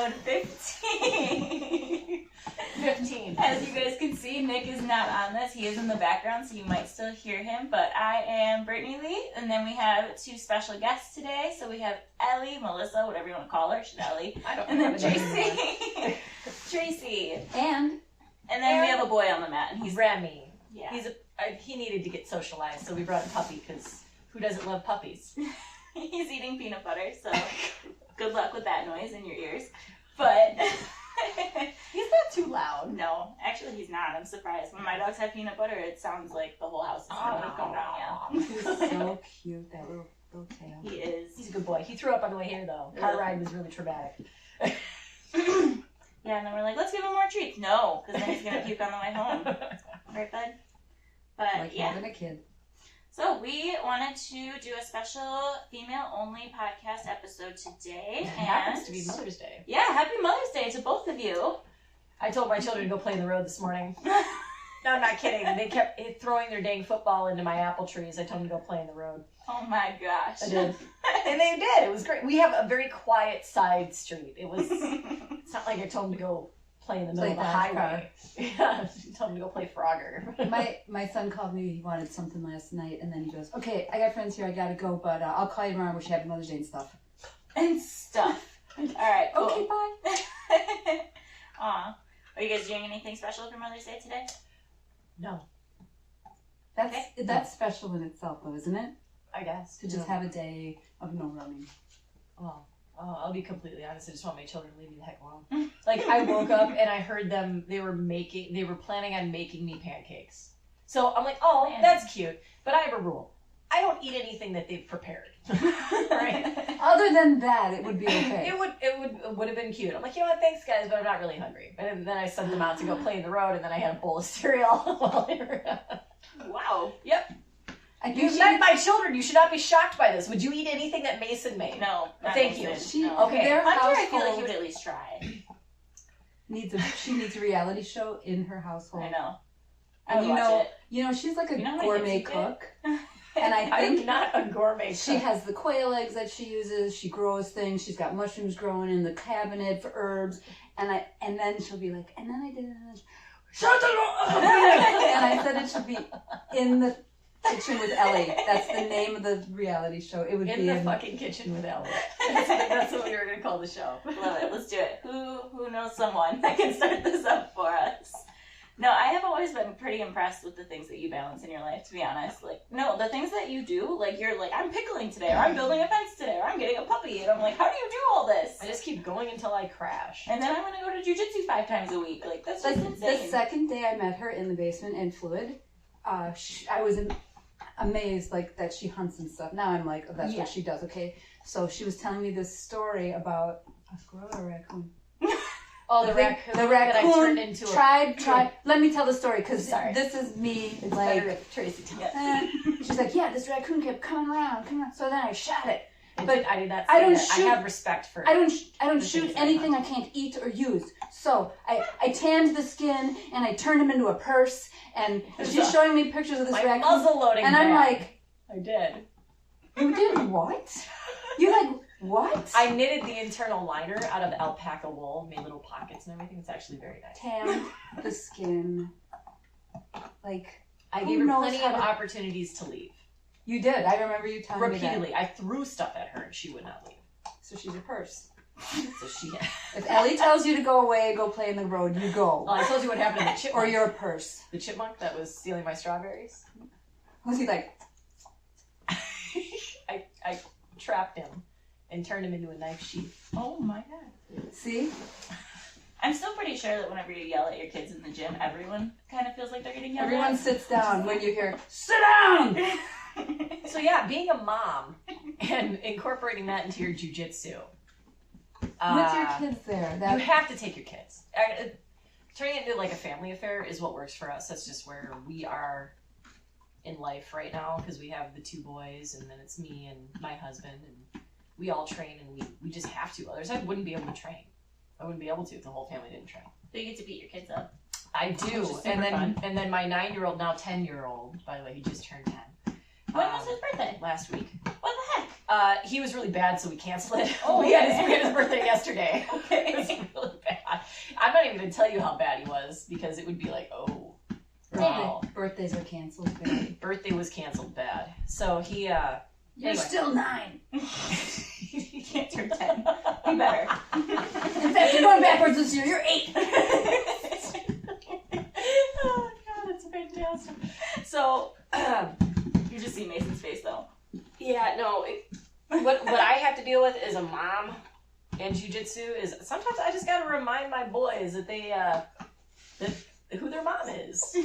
episode 15. 15. As you guys can see, Nick is not on this. He is in the background, so you might still hear him. But I am Brittany Lee, and then we have two special guests today. So we have Ellie, Melissa, whatever you want to call her. She's Ellie. I don't and know. then Tracy. Tracy. And then we have a boy on the mat, and he's Remy. Yeah. He needed to get socialized, so we brought a puppy, because who doesn't love puppies? He's eating peanut butter, so good luck with that noise in your ears. But He's not too loud. no, actually he's not. I'm surprised. When my dogs have peanut butter, it sounds like the whole house is going to come down. Yeah. he's so cute, that little tail. He is. He's a good boy. He threw up on the way here, though. Car ride was really traumatic. Yeah, and then we're like, let's give him more treats. No, because then he's going to puke on the way home. Right, bud? But Like yeah. having a kid. So we wanted to do a special female-only podcast episode today. It happens to be Mother's Day. Yeah, happy Mother's Day to both of you. I told my children to go play in the road this morning. No, I'm not kidding. They kept throwing their dang football into my apple trees. I told them to go play in the road. Oh my gosh. I did. And they did. It was great. We have a very quiet side street. It's not like I told them to go play in the middle of the highway. Yeah, I told them to go play Frogger. My son called me. He wanted something last night, and then he goes, "Okay, I got friends here. I gotta go, but I'll call you tomorrow. Wish you happy Mother's Day and stuff." And stuff. All right, cool. Okay, bye. Aw. Are you guys doing anything special for Mother's Day today? No, That's special in itself, though, isn't it? I guess. To just have a day of no running. Well, I'll be completely honest. I just want my children to leave me the heck alone. Like, I woke up and I heard them. They were planning on making me pancakes. So I'm like, oh, that's cute. But I have a rule. I don't eat anything that they've prepared. Right? Other than that, it would be okay. It would have been cute. I'm like, you know what? Thanks, guys, but I'm not really hungry. And then I sent them out to go play in the road, and then I had a bowl of cereal while they were. Wow. Yep. I You think met my children. You should not be shocked by this. Would you eat anything that Mason made? No. Thank you. Okay. Their Hunter, I feel like household he would at least try. she needs a reality show in her household. I know. I And would watch it. she's like a You know how many gourmet hits you get? cook. And I think I'm not a gourmet she cook. has the quail eggs that she uses. She grows things. She's got mushrooms growing in the cabinet for herbs. And then she'll be like, and then I did it. Shut the door! And I said it should be in the kitchen with Ellie. That's the name of the reality show. It would In be the fucking kitchen with Ellie. That's what we were going to call the show. Love it. Let's do it. Who knows someone that can start this up for us? No, I have always been pretty impressed with the things that you balance in your life, to be honest. Like, no, the things that you do, like, you're like, I'm pickling today, or I'm building a fence today, or I'm getting a puppy, and I'm like, how do you do all this? I just keep going until I crash. And then I'm going to go to jiu-jitsu 5 times a week. Like, that's just insane. The second day I met her in the basement in Fluid, I was amazed like that she hunts and stuff. Now I'm like, oh, that's what she does. Okay, so she was telling me this story about a squirrel or a raccoon. Oh, the raccoon The that I raccoon turned into tried. Let me tell the story because Sorry. this is me. It's Like, better if Tracy tells. she's like, yeah, this raccoon kept coming around. So then I shot it. But I did not. I don't I shoot- have respect for. I don't The shoot things I anything I hunt. can't eat or use. So I tanned the skin and I turned him into a purse. And she's showing me pictures of this My raccoon. muzzle loading. And I'm bag. like, I did. you did what? You're like, what? I knitted the internal liner out of alpaca wool, made little pockets and everything. It's actually very nice. Tanned the skin. Like, I who gave her knows plenty how of to- opportunities to leave. you did. I remember you telling me Repeatedly, I threw stuff at her and she would not leave. that. So she's a purse. So she. If Ellie tells you to go away, go play in the road, you go. Well, I told you what happened to the chipmunk. Or you're a purse. The chipmunk that was stealing my strawberries. Who's he like? I trapped him and turned him into a knife sheath. Oh my god. See? I'm still pretty sure that whenever you yell at your kids in the gym, everyone kind of feels like they're getting yelled Everyone at. sits down when you hear, sit down! So yeah, being a mom and incorporating that into your jujitsu. With your kids there. You have to take your kids. Turning it into like a family affair is what works for us. That's just where we are in life right now because we have the 2 boys and then it's me and my husband and we all train and we just have to. Otherwise I wouldn't be able to train. I wouldn't be able to if the whole family didn't train. So you get to beat your kids up. I do. Which is super And then my 9-year-old, now 10-year-old, by the way, he just turned 10. When was his birthday? Last week. What the heck? He was really bad, so we canceled it. Oh, we had his birthday yesterday. Okay. It was really bad. I'm not even going to tell you how bad he was, because it would be like, oh, wow. Birthdays are canceled, baby. Birthday was canceled bad. So he, You're still 9. You can't turn 10. Be better. In fact, you're going backwards this year. You're 8. Oh, God, that's fantastic. So, You just see Mason's face, though. yeah, no, what I have to deal with as a mom in jiu-jitsu is sometimes I just got to remind my boys that they, who their mom is.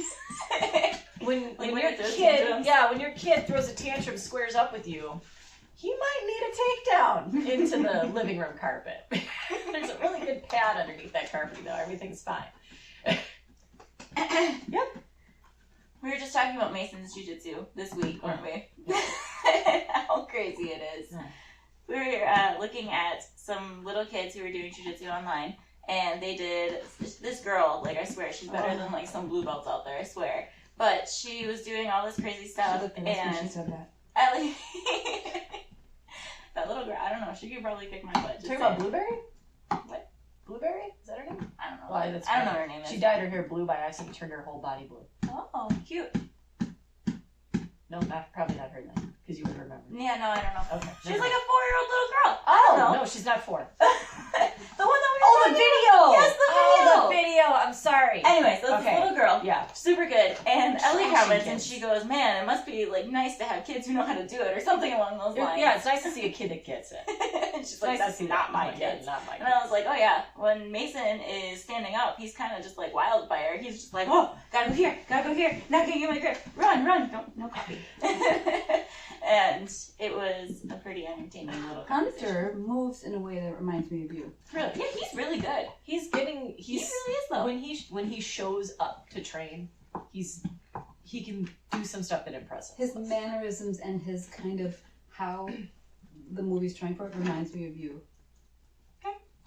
When your kid throws a tantrum, squares up with you, he might need a takedown into the living room carpet. There's a really good pad underneath that carpet, though. Everything's fine. Yep. We were just talking about Mason's jiu-jitsu this week, weren't we? How crazy it is. We were looking at some little kids who were doing jiu-jitsu online, and they did, this girl, like, I swear, she's better than, like, some blue belts out there, I swear. But she was doing all this crazy stuff, and She said that. Ellie, that little girl, I don't know, she could probably kick my butt. Talking about Blueberry? What? Blueberry? Is that her name? I don't know. Well, that's I don't know funny. what her name is. She dyed her hair blue by accident, turned her whole body blue. Oh, cute. No, probably not her then, because you would remember. Yeah, no, I don't know. Okay. She's like a 4-year-old little girl. Oh, no, she's not 4. The one that we Oh, were the talking video! about. Yes, the video! Oh, the video! I'm sorry. Anyway, so it's Okay. this little girl. Yeah. Super good. And Ellie Trashy comments and kids. she goes, man, it must be like nice to have kids who know how to do it or something along those lines. Yeah, it's nice to see a kid that gets it. And she's like, that's not my kid. Not my And I was like, oh yeah, when Mason is standing up, he's kind of just like wildfire. He's just like, oh, gotta go here, not gonna get my grip, run, no copy. And it was a pretty entertaining little conversation. Hunter moves in a way that reminds me of you. Really? Yeah, he's really good. He's He really is though. when he shows up to train, he can do some stuff that impresses. His mannerisms and his kind of how the movie's trying for it reminds me of you.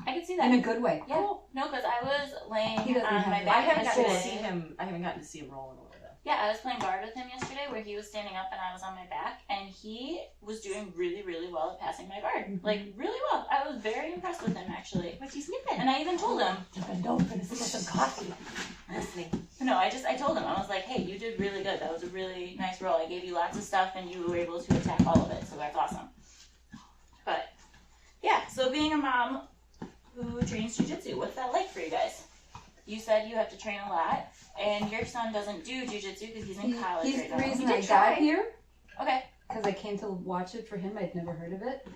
I can see that. In a good way. Yeah. Cool. No, because I was laying He doesn't on have my that. back. I haven't gotten to yesterday. see him roll in a little bit. Yeah, I was playing guard with him yesterday where he was standing up and I was on my back, and he was doing really, really well at passing my guard. Mm-hmm. Like, really well. I was very impressed with him, actually. What's he sniffing? And I even told him. No, I'm gonna sip some coffee. Listening. No, I told him. I was like, hey, you did really good. That was a really nice roll. I gave you lots of stuff and you were able to attack all of it, so that's awesome. But, yeah, so being a mom who trains jiu-jitsu, what's that like for you guys? You said you have to train a lot, and your son doesn't do jiu-jitsu because he's in college He's right the now. reason He I did got try. here. Okay. Because I came to watch it for him. I'd never heard of it.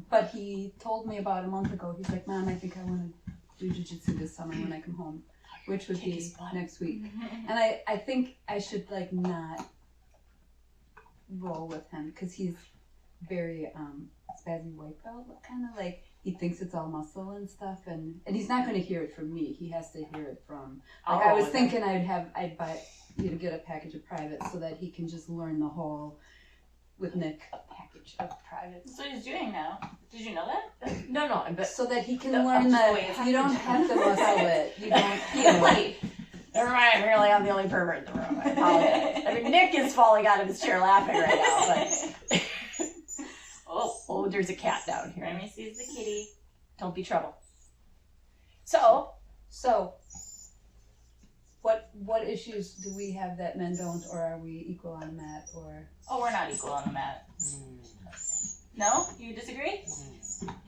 But he told me about a month ago. He's like, Mom, I think I want to do jiu-jitsu this summer when I come home, which would be next week. And I think I should, like, not roll with him because he's very spazzy white belt, kind of like he thinks it's all muscle and stuff, and he's not going to hear it from me. He has to hear it from, like, I was thinking I'd buy, get a package of privates so that he can just learn the whole with Nick. A package of privates. That's what he's doing now. Did you know that? No, but So that he can No, learn just the that way it's you don't have to muscle it. You don't. Wait. never mind. Really, I'm the only pervert in the room. I apologize. I mean, Nick is falling out of his chair laughing right now, but oh, there's a cat down here. Remy sees the kitty. Don't be trouble. So, what issues do we have that men don't, or are we equal on the mat, or? Oh, we're not equal on the mat. No? You disagree?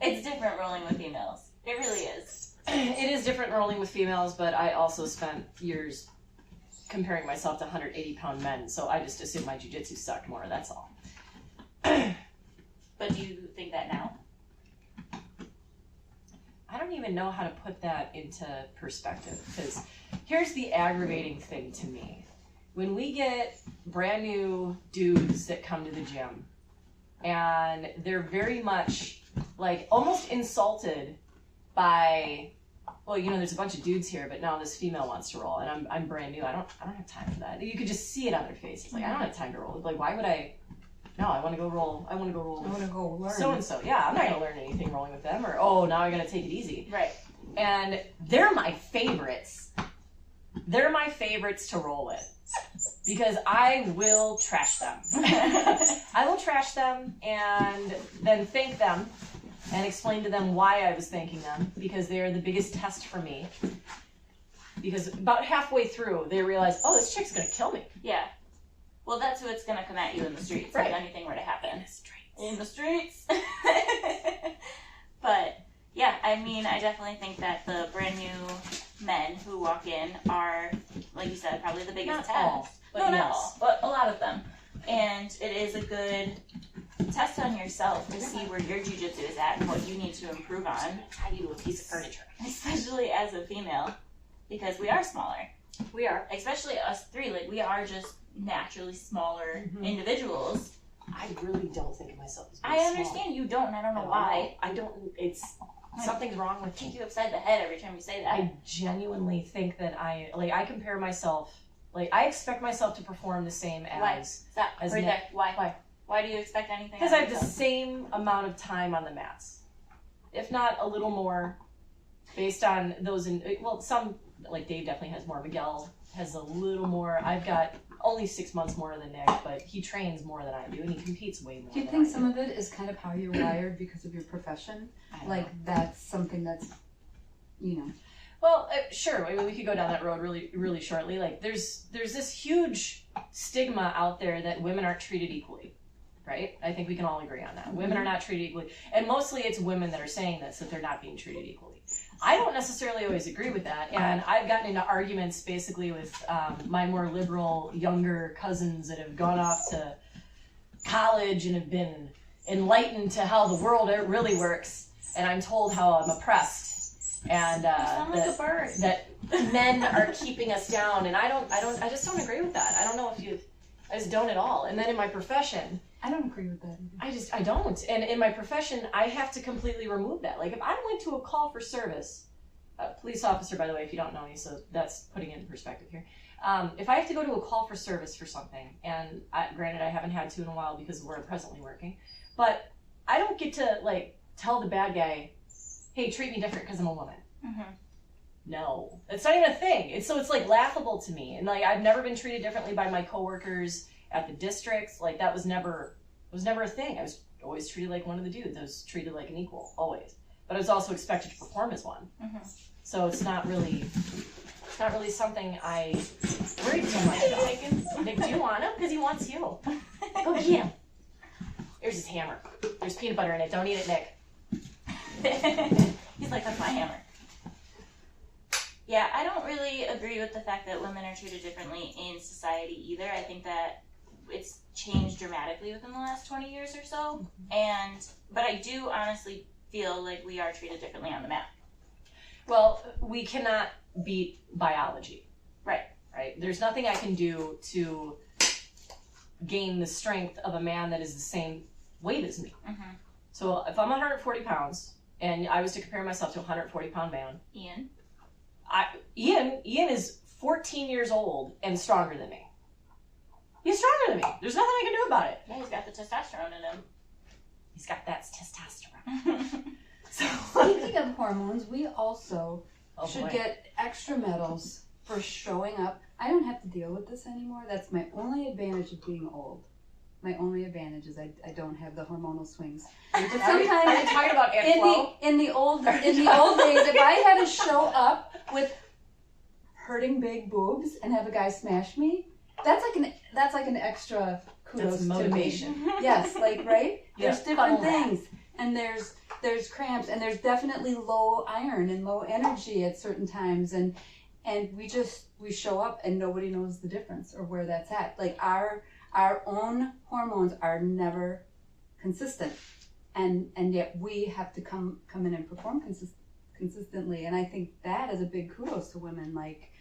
It's different rolling with females. It really is. it is different rolling with females, but I also spent years comparing myself to 180-pound men, so I just assumed my jiu-jitsu sucked more, that's all. But do you think that now? I don't even know how to put that into perspective, because here's the aggravating thing to me. When we get brand new dudes that come to the gym, and they're very much, like, almost insulted by, well, you know, there's a bunch of dudes here, but now this female wants to roll, and I'm brand new. I don't have time for that. You could just see it on their faces. Like, I don't have time to roll. Like, why would I? No, I want to go roll. I want to go roll. I want to go learn. So and so. Yeah, I'm not gonna learn anything rolling with them. Or now I gotta take it easy. Right. And they're my favorites. They're my favorites to roll with. Because I will trash them. I will trash them and then thank them and explain to them why I was thanking them, because they are the biggest test for me. Because about halfway through, they realize, oh, this chick's gonna kill me. Yeah. Well, that's what's gonna come at you in the streets Right. if anything were to happen. In the streets. In the streets. But yeah, I mean, I definitely think that the brand new men who walk in are, like you said, probably the biggest Not test. all, but no, not yes. all, but a lot of them. And it is a good test on yourself to see where your jiu-jitsu is at and what you need to improve on. I do a piece of furniture. Especially as a female, because we are smaller. We are. Especially us three, like we are just naturally smaller Mhm. individuals. I really don't think of myself as being I small. understand you don't, and I don't know No, why. I don't, it's, something's wrong with Kick me. you upside the head every time you say that. I genuinely think that I compare myself, I expect myself to perform the same Why? as, Stop. as Right Nick. there. Why? Why? Why do you expect anything? Because out I of have the yourself? same amount of time on the mats. If not a little more, based on those, some, like Dave definitely has more. Miguel has a little more. I've got only 6 months more than Nick, but he trains more than I do, and he competes way more Do you than think I some of it is kind of how you're wired because of your profession? I don't Like know. that's something that's, you know. Well, sure. I mean, we could go down that road really, really shortly. Like, there's this huge stigma out there that women aren't treated equally, right? I think we can all agree on that. Women are not treated equally, and mostly it's women that are saying this, that they're not being treated equally. I don't necessarily always agree with that, and I've gotten into arguments basically with my more liberal, younger cousins that have gone off to college and have been enlightened to how the world really works, and I'm told how I'm oppressed. And You sound like a bird. that men are keeping us down, and I just don't agree with that. I don't know if I just don't at all. And then in my profession, I don't agree with that either. I don't. And in my profession, I have to completely remove that. Like if I went to a call for service, police officer, by the way, if you don't know me, so that's putting it in perspective here. If I have to go to a call for service for something, and granted I haven't had to in a while because we're presently working, but I don't get to tell the bad guy, hey, treat me different because I'm a woman. Mm-hmm. No, it's not even a thing. It's laughable to me. And I've never been treated differently by my coworkers at the districts. Like that was never a thing. I was always treated like one of the dudes. I was treated like an equal, always. But I was also expected to perform as one. Mm-hmm. So it's not really something I worry too much about. Nick, do you want him? Because he wants you. Go get him. Here's his hammer. There's peanut butter in it. Don't eat it, Nick. He's like, that's my hammer. Yeah, I don't really agree with the fact that women are treated differently in society either. I think that it's changed dramatically within the last 20 years or so. But I do honestly feel like we are treated differently on the mat. Well, we cannot beat biology. Right. Right? There's nothing I can do to gain the strength of a man that is the same weight as me. Mm-hmm. So if I'm 140 pounds and I was to compare myself to a 140-pound man, Ian is 14 years old and stronger than me. He's stronger than me. There's nothing I can do about it. Yeah, he's got the testosterone in him. He's got that testosterone. So, Speaking of hormones, we also should boy. get extra medals for showing up. I don't have to deal with this anymore. That's my only advantage of being old. My only advantage is I don't have the hormonal swings. But Are you sometimes talking about Aunt Flo? in the old days, if I had to show up with hurting big boobs and have a guy smash me, that's like an extra kudos That's to motivation. me. Yes, right? Yeah, There's different funnel that. things, and there's cramps, and there's definitely low iron and low energy at certain times, and we show up and nobody knows the difference or where that's at. Like our own hormones are never consistent, and yet we have to come in and perform consistently. And I think that is a big kudos to women. Like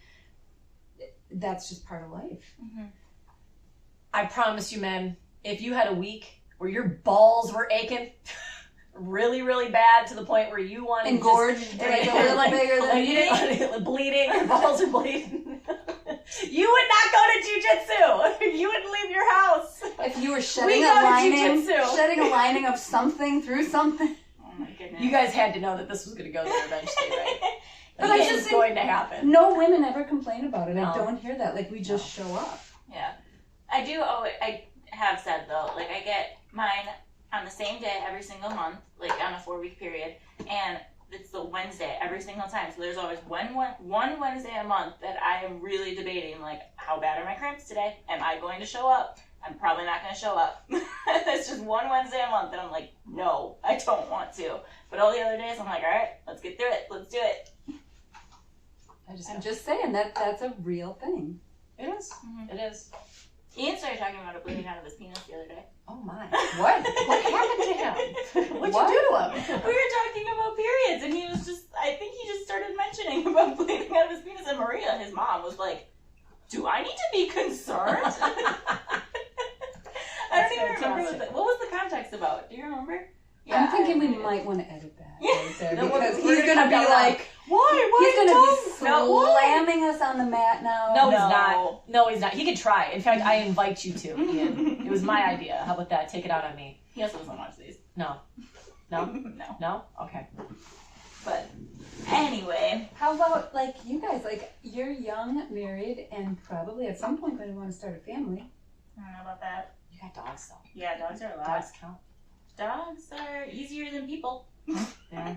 that's just part of life. Mm-hmm. I promise you, men, if you had a week where your balls were aching really, really bad to the point where you wanted Engorged, like a little bigger than me. bleeding, your balls are bleeding. You would not go to jiu-jitsu. You wouldn't leave your house. If you were We shedding go a to lining, jiu-jitsu. shedding a lining of something through something. my goodness. You guys had to know that this was going to go there eventually, right? But Like, I it's just going to happen. No women ever complain about it. No. I don't hear that. Like, we just show up. Yeah. I do, I have said though, like I get mine on the same day every single month, like on a 4-week period, and it's the Wednesday every single time. So there's always one Wednesday a month that I am really debating, like, how bad are my cramps today? Am I going to show up? I'm probably not going to show up. It's just one Wednesday a month, and I'm like, no, I don't want to. But all the other days, I'm like, all right, let's get through it. Let's do it. I'm just saying that's a real thing. It is. Mhm. It is. Ian started talking about it bleeding out of his penis the other day. Oh my. What? What happened to him? What'd What? you do to him? We were talking about periods, and I think he just started mentioning about bleeding out of his penis, and Maria, his mom, was like, do I need to be concerned? I don't even remember what was the context about. Do you remember? I'm thinking I we do. might want to edit that Yeah. right there No, because we're he's gonna going to cut be that out. like, he's going to be No, slamming us on the mat now. No, he's No. not. No, he's not. He could try. In fact, I invite you to, Ian. It was my idea. How about that? Take it out on me. He also doesn't watch these. No. No? No. No? Okay. But anyway, How about, like, you guys, like, you're young, married, and probably at some point going to want to start a family. I don't know about that. You got dogs, though. Yeah, dogs are a lot. Dogs count. Dogs are easier than people. Yeah.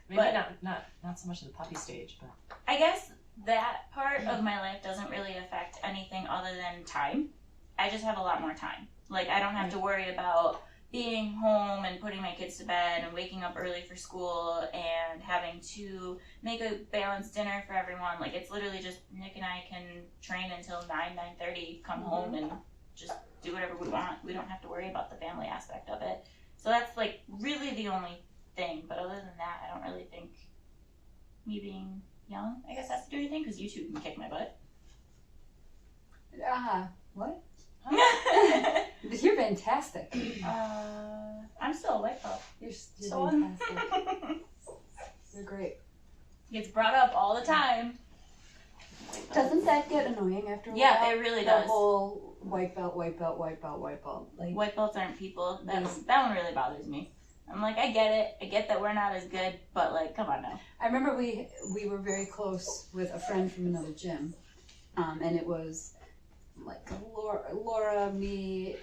Maybe But- not so much in the puppy stage, but I guess that part of my life doesn't really affect anything other than time. I just have a lot more time. Like, I don't have to worry about being home and putting my kids to bed and waking up early for school and having to make a balanced dinner for everyone. Like, it's literally just Nick and I can train until 9:30, come home and just do whatever we want. We don't have to worry about the family aspect of it. So that's, like, really the only thing. But other than that, I don't really think me being young, I guess, has to do anything, because you two can kick my butt. What? You're fantastic. I'm still a white belt. You're So fantastic. You're great. Gets brought up all the time. Doesn't that get annoying after a while? Yeah, it really The does. whole white belt, white belt, white belt, white belt. Like, White belts aren't people. That one really bothers me. I'm like, I get it. I get that we're not as good, but, like, come on now. I remember we were very close with a friend from another gym, and it was like Laura, me,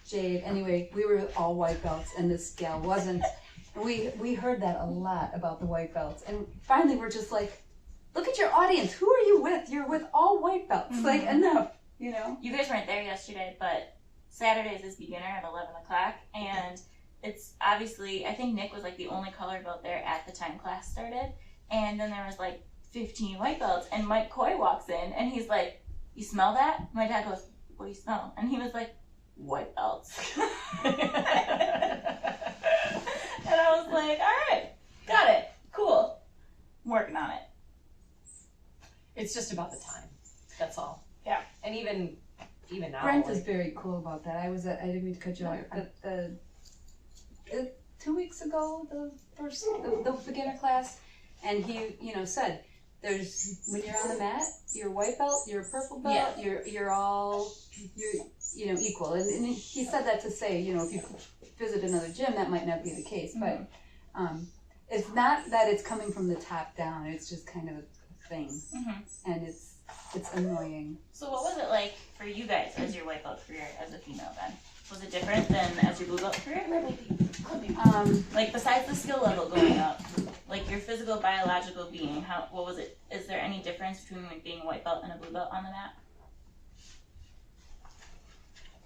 Jade. Anyway, we were all white belts, and this gal wasn't. And we heard that a lot about the white belts, and finally we're just like, look at your audience. Who are you with? You're with all white belts. Mm-hmm. Like, enough, you know. You guys weren't there yesterday, but Saturdays is beginner at 11 o'clock, and it's obviously, I think Nick was, like, the only color belt there at the time class started, and then there was, like, 15 white belts, and Mike Coy walks in, and he's like, you smell that? My dad goes, what do you smell? And he was like, white belts. And I was like, all right, got it, cool. I'm working on it. it's just about the time. That's all. Yeah. And even now. Brent like, is very cool about that. I didn't mean to cut you off. The 2 weeks ago, the beginner class, and he, said, there's, when you're on the mat, you're white belt, you're purple belt, you're all equal. And he said that to say, if you visit another gym, that might not be the case. Mm-hmm. But it's not that it's coming from the top down. It's just kind of a thing. Mm-hmm. And it's annoying. So what was it like for you guys as your white belt career as a female then? Was it different than as your blue belt career? Like, besides the skill level going up, like your physical, biological being, what was it? Is there any difference between like being a white belt and a blue belt on the mat?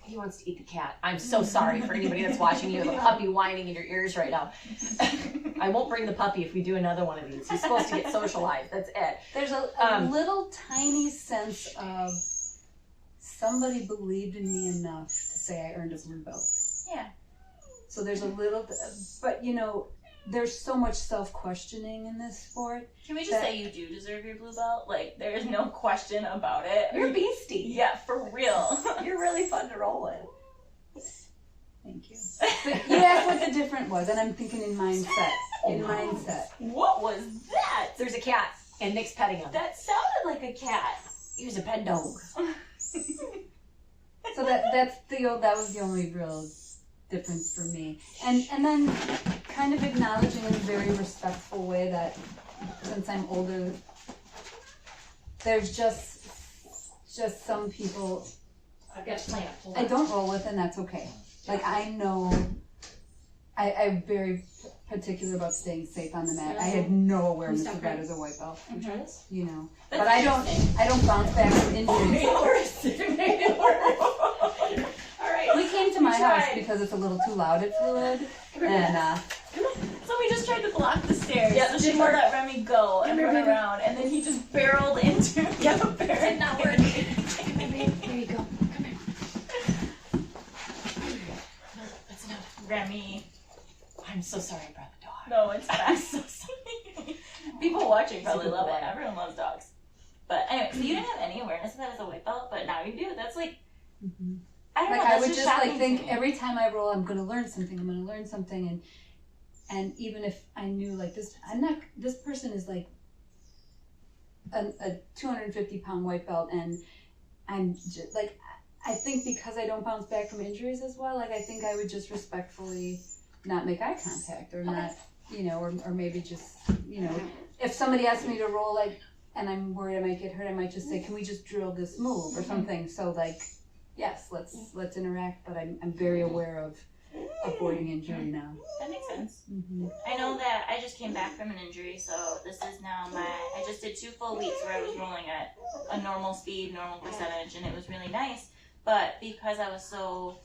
He wants to eat the cat. I'm so sorry for anybody that's watching. You have a puppy whining in your ears right now. I won't bring the puppy if we do another one of these. He's supposed to get socialized. That's it. There's a little tiny sense of somebody believed in me enough to say I earned a blue belt. Yeah. So there's a little, but there's so much self-questioning in this sport. Can we just say you do deserve your blue belt? Like, there is no question about it. You're a beastie. Yeah, for real. You're really fun to roll with. Thank you. But you asked what the difference was, and I'm thinking in mindset. What was that? There's a cat, and Nick's petting him. That sounded like a cat. He was a pet dog. So that was the only real difference for me. And then kind of acknowledging in a very respectful way that since I'm older, there's just some people I've got to plan. Hold I on. don't roll with, and that's okay. Like, I know I'm very particular about staying safe on the mat. I had no awareness of that as a white belt. Can we try this? You know, That's but I don't bounce back from injuries. All right. We came to my house tried. because it's a little too loud at Fluid, and So we just tried to block the stairs. Yep, so she didn't let work. Remy go and run around, and then he just barreled into the barrel. Did not work. There you go. Come here. No, that's enough. Remy. I'm so sorry I brought the dog. No, it's fine. So sorry. People watching probably Super love it. boy. Everyone loves dogs. But anyway, so you didn't have any awareness of that as a white belt, but now you do. That's like, I don't like know. I That's would just just like shocking to think me. every time I roll, I'm going to learn something, and even if I knew like this person is like a 250-pound white belt, and I'm just like, I think because I don't bounce back from injuries as well, like I think I would just respectfully not make eye contact or not, you know, or maybe just, you know, if somebody asks me to roll, like, and I'm worried I might get hurt, I might just say, can we just drill this move or something? So like, yes, let's interact, but I'm very aware of avoiding injury now. That makes sense. Mm-hmm. I know that I just came back from an injury, so this is now I just did 2 full weeks where I was rolling at a normal speed, normal percentage, and it was really nice. But because I was so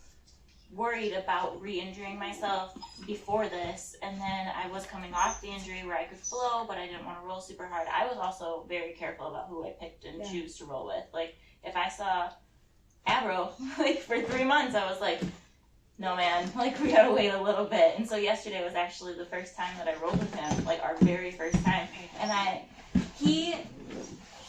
worried about re-injuring myself before this, and then I was coming off the injury where I could flow, but I didn't want to roll super hard, I was also very careful about who I picked and choose to roll with. Like, if I saw Abro, like, for 3 months, I was like, no, man, like, we gotta wait a little bit. And so yesterday was actually the first time that I rolled with him, like, our very first time. And he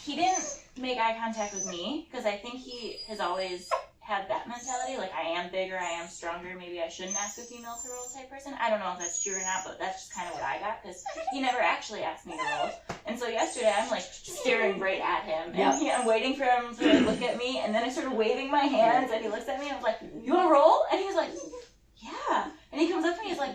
didn't make eye contact with me, because I think he has always had that mentality, like, I am bigger, I am stronger, maybe I shouldn't ask a female to roll type person. I don't know if that's true or not, but that's just kind of what I got, because he never actually asked me to roll. And so yesterday, I'm, like, staring right at him, and I'm waiting for him to like, look at me, and then I started waving my hands, and he looks at me, and I'm like, you want to roll? And he's like, yeah. And he comes up to me, he's like,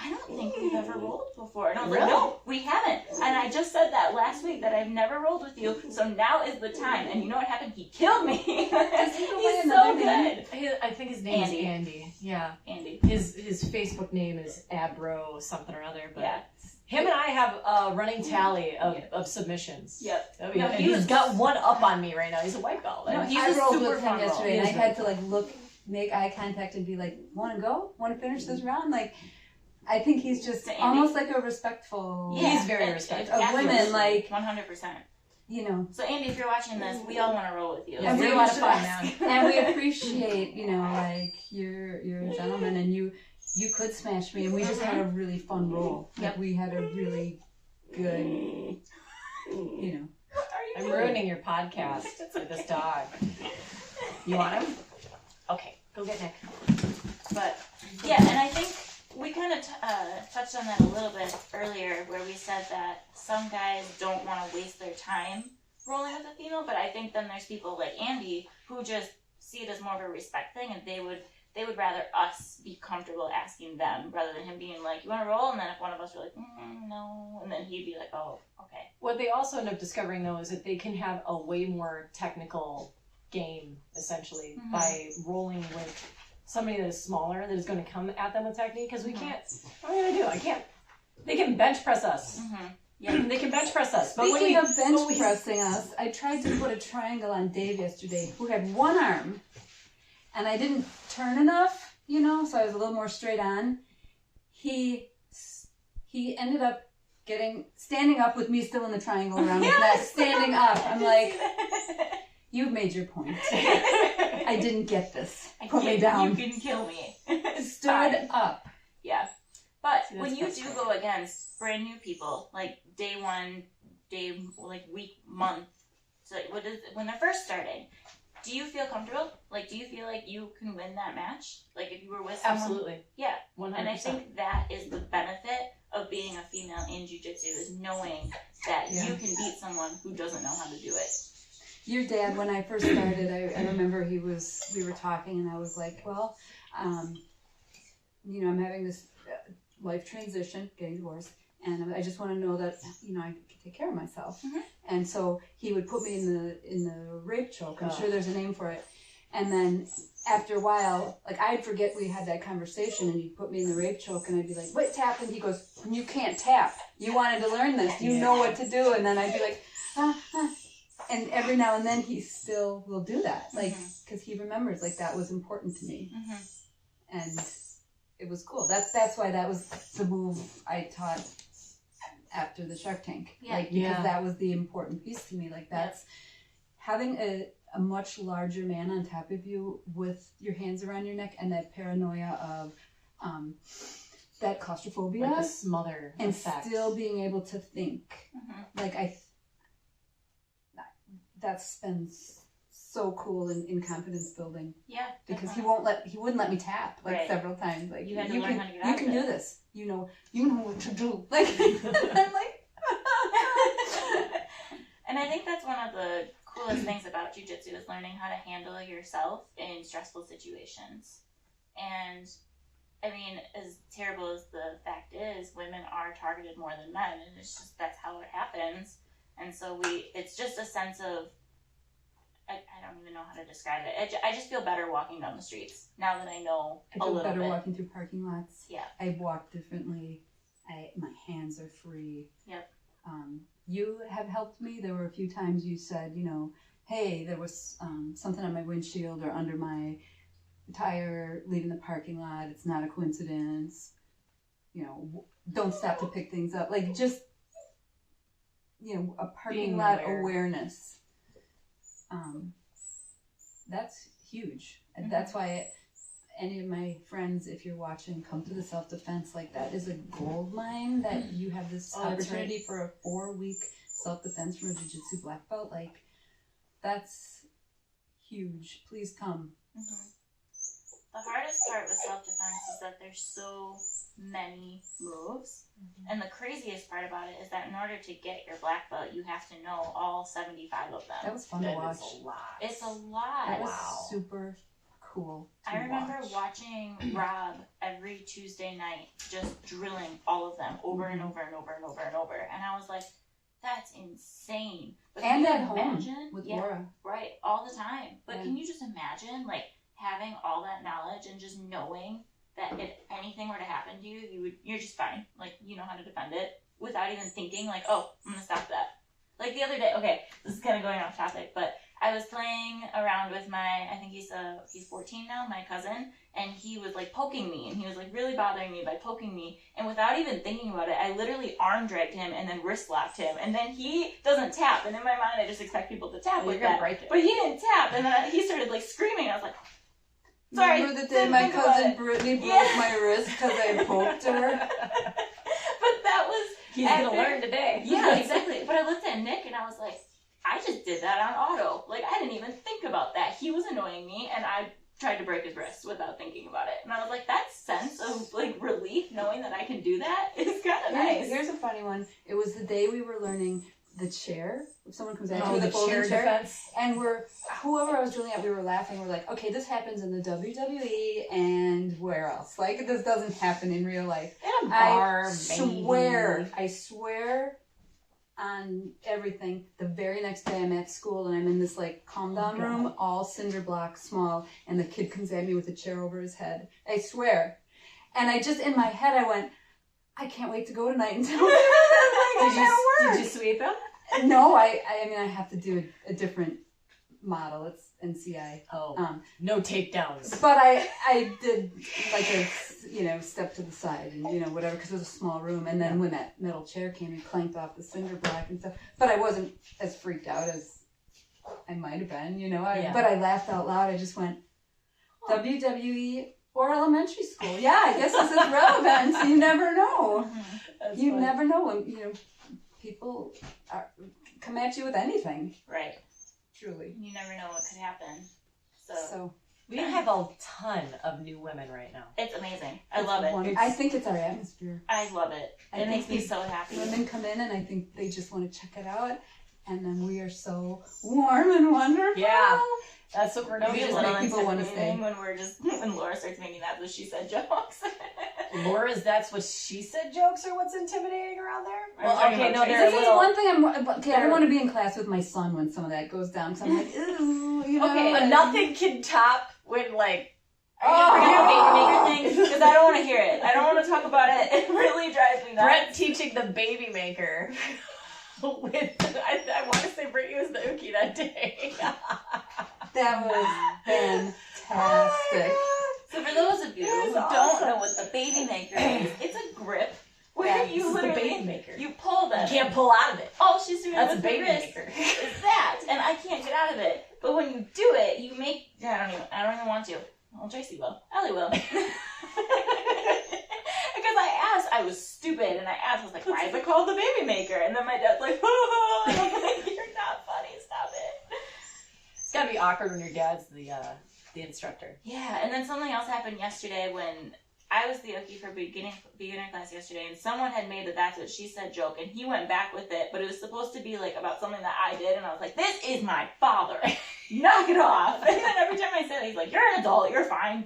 I don't think we've ever rolled before. And I was like, no, we haven't. And I just said that last week, that I've never rolled with you, so now is the time. And you know what happened? He killed me. He's so good. I think his name Andy. is Andy. Yeah. Andy. His Facebook name is Abro something or other. But Yeah. him and I have a running tally of submissions. Yep. Oh, yeah. No, And he he's was- got one up on me right now. He's a white belt. No, And he's I a rolled super with him fun yesterday, roll. and I had to like make eye contact and be like, want to go? Want to finish this round? Like, I think he's just To Andy. almost like a respectful He's very respectful. of women, like, 100%. you know. So Andy, if you're watching this, we all want to roll with you. Yeah, And we we a lot of should fun, ask. man. And we appreciate, you know, like, you're a gentleman, and you could smash me, and we just had a really fun roll. Like, we had a really good, you know. I'm ruining your podcast with this dog. You want him? Okay, go get Nick. But yeah, and I think we kind of touched on that a little bit earlier, where we said that some guys don't want to waste their time rolling with a female, but I think then there's people like Andy who just see it as more of a respect thing, and they would rather us be comfortable asking them rather than him being like, you want to roll? And then if one of us were like, no, and then he'd be like, oh, okay. What they also end up discovering, though, is that they can have a way more technical game, essentially, by rolling with somebody that is smaller, that is going to come at them with technique, because we can't, what are we going to do? I can't, they can bench press us. Yeah, they can bench press us. But Speaking of bench pressing us, I tried to put a triangle on Dave yesterday, who had one arm, and I didn't turn enough, you know, so I was a little more straight on. He ended up standing up with me still in the triangle around his neck, standing up. I'm like, you've made your point. I didn't get this. Put me down. You can kill me. Stood up. Yeah. But See, when you do frustrating. go against brand new people, like day one, like week, month, so when they're first starting, do you feel comfortable? Like, do you feel like you can win that match? Like, if you were with someone? Absolutely. Yeah. 100%. And I think that is the benefit of being a female in jiu-jitsu, is knowing that you can beat someone who doesn't know how to do it. Your dad, when I first started, I remember we were talking, and I was like, well, you know, I'm having this life transition, getting divorced, and I just want to know that, you know, I can take care of myself. Mhm. And so he would put me in the rape choke. I'm sure there's a name for it. And then after a while, like, I'd forget we had that conversation, and he'd put me in the rape choke, and I'd be like, "What, tap?" And he goes, "You can't tap. You wanted to learn this. You know what to do." And then I'd be like, And every now and then he still will do that, like, because he remembers, like, that was important to me. And it was cool. That's why that was the move I taught after the Shark Tank. Like, because that was the important piece to me. Like, that's having a much larger man on top of you with your hands around your neck and that paranoia of that claustrophobia. Like the smother and effect. Still being able to think. Like, that's been so cool in confidence building. Yeah. Because he wouldn't let me tap, like, several times. Like, you had to learn how to get out you of can it. do this. You know what to do. Like, I'm like. And I think that's one of the coolest things about jiu-jitsu is learning how to handle yourself in stressful situations. And I mean, as terrible as the fact is, women are targeted more than men, and it's just, that's how it happens. And so it's just a sense of, I don't even know how to describe it. I just feel better walking down the streets now that I know I a feel little better bit. walking through parking lots. Yeah. I walk differently. My hands are free. Yep. You have helped me. There were a few times you said, you know, hey, there was something on my windshield or under my tire leaving the parking lot. It's not a coincidence. You know, don't stop to pick things up. Like, just, you know, a parking lot awareness. That's huge. And that's why any of my friends, if you're watching, come to the self-defense. Like, that is a gold mine that you have this opportunity for a 4-week self-defense from a jiu-jitsu black belt. Like, that's huge. Please come. The hardest part with self-defense is that there's so many moves. And the craziest part about it is that in order to get your black belt, you have to know all 75 of them. That was fun to watch. It's a lot. That was super cool to I remember watch. watching Rob every Tuesday night just drilling all of them over and over and over and over and over. And I was like, that's insane. But and can at you home imagine? with Laura. Right, all the time. But can you just imagine, like, having all that knowledge and just knowing that if anything were to happen to you, you're just fine. Like, you know how to defend it without even thinking, like, oh, I'm gonna stop that. Like, the other day, okay, this is kind of going off topic, but I was playing around with I think he's 14 now, my cousin, and he was, like, poking me, and he was, like, really bothering me by poking me, and without even thinking about it, I literally arm dragged him and then wrist locked him, and then he doesn't tap, and in my mind, I just expect people to tap with that, but he didn't tap, and then he started, like, screaming, and I was like, sorry. Remember the day my cousin Brittany broke my wrist because I poked her? But that was... He's going to learn today. Yeah, exactly. But I looked at Nick and I was like, I just did that on auto. Like, I didn't even think about that. He was annoying me and I tried to break his wrist without thinking about it. And I was like, that sense of, like, relief knowing that I can do that is kind of nice. Here's a funny one. It was the day we were learning the chair. If someone comes at you with the a folding chair. defense. And whoever I was drilling at, we were laughing. We're like, okay, this happens in the WWE and where else? Like, this doesn't happen in real life. In a bar, I swear on everything. The very next day I'm at school and I'm in this, like, calm down room, all cinder blocks, small, and the kid comes at me with a chair over his head. I swear. And I just, in my head, I went, I can't wait to go tonight and tell him. Did you sweep him? No, I mean, I have to do a different model. It's NCI. Oh, no takedowns. But I did, like, a, you know, step to the side and, you know, whatever, because it was a small room. And then when that metal chair came, it clanked off the cinder block and stuff. But I wasn't as freaked out as I might have been, you know. But I laughed out loud. I just went, WWE or elementary school. Yeah, I guess this is relevant. You never know. You never know when, you know, people come at you with anything. Right. Truly. You never know what could happen. So we have a ton of new women right now. it's amazing. I love it. I think it's our atmosphere. I love it. It makes me so happy. Women come in and I think they just want to check it out. and then we are so warm and wonderful. Yeah. That's what we're known Maybe a just little make people wanna intimidating when Laura starts making that what she said jokes. Laura's that's what she said jokes are what's intimidating around there? Well, okay, no, This is one thing I don't want to be in class with my son when some of that goes down. Because I'm like, ooh, you know. Okay, but nothing can top when, like, Are you going to bring up the baby maker thing? Because I don't want to hear it. I don't want to talk about it. It really drives me nuts. Brett teaching the baby maker. I want to say Brittany was the Uki that day. That was fantastic. So for those of you who don't know what the baby maker is, it's a grip where This you is the literally baby maker. you pull them. You can't pull out of it. All she's doing That's with a baby the wrist maker. is that, and I can't get out of it. But when you do it, you make. I don't even want to. Well, Tracy will. Ellie will. Because I asked, I was stupid, and I was like, why is it called the baby maker? And then my dad's like, oh, and I'm like, you're not funny, stop it. It's gotta be awkward when your dad's the instructor. Yeah, and then something else happened yesterday when I was the Okie for beginner class yesterday, and someone had made that's what she said joke, and he went back with it, but it was supposed to be like about something that I did, and I was like, this is my father. Knock it off. And then every time I said it, he's like, you're an adult, you're fine.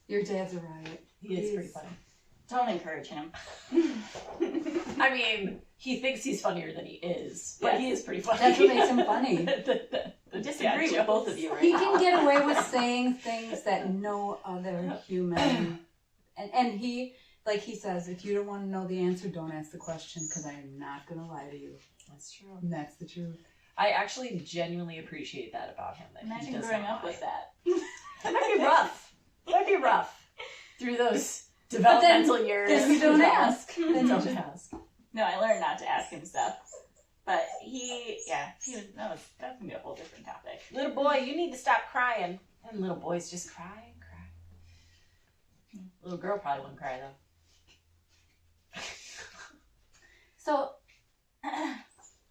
Your dad's a riot. He is pretty funny. Don't encourage him. I mean, he thinks he's funnier than he is, but he is pretty funny. That's what makes him funny. I disagree with both of you right He now. can get away with saying things that no other human, and he, like he says, if you don't want to know the answer, don't ask the question, because I am not going to lie to you. That's true. And that's the truth. I actually genuinely appreciate that about him. That Imagine he does growing not up lie. with that. That might be rough. That might be rough. Through those developmental years. Then you don't ask. Then you Don't just ask. No, I learned not to ask him stuff. But that's going to be a whole different topic. Little boy, you need to stop crying. And little boys just cry and cry. Little girl probably wouldn't cry though. So,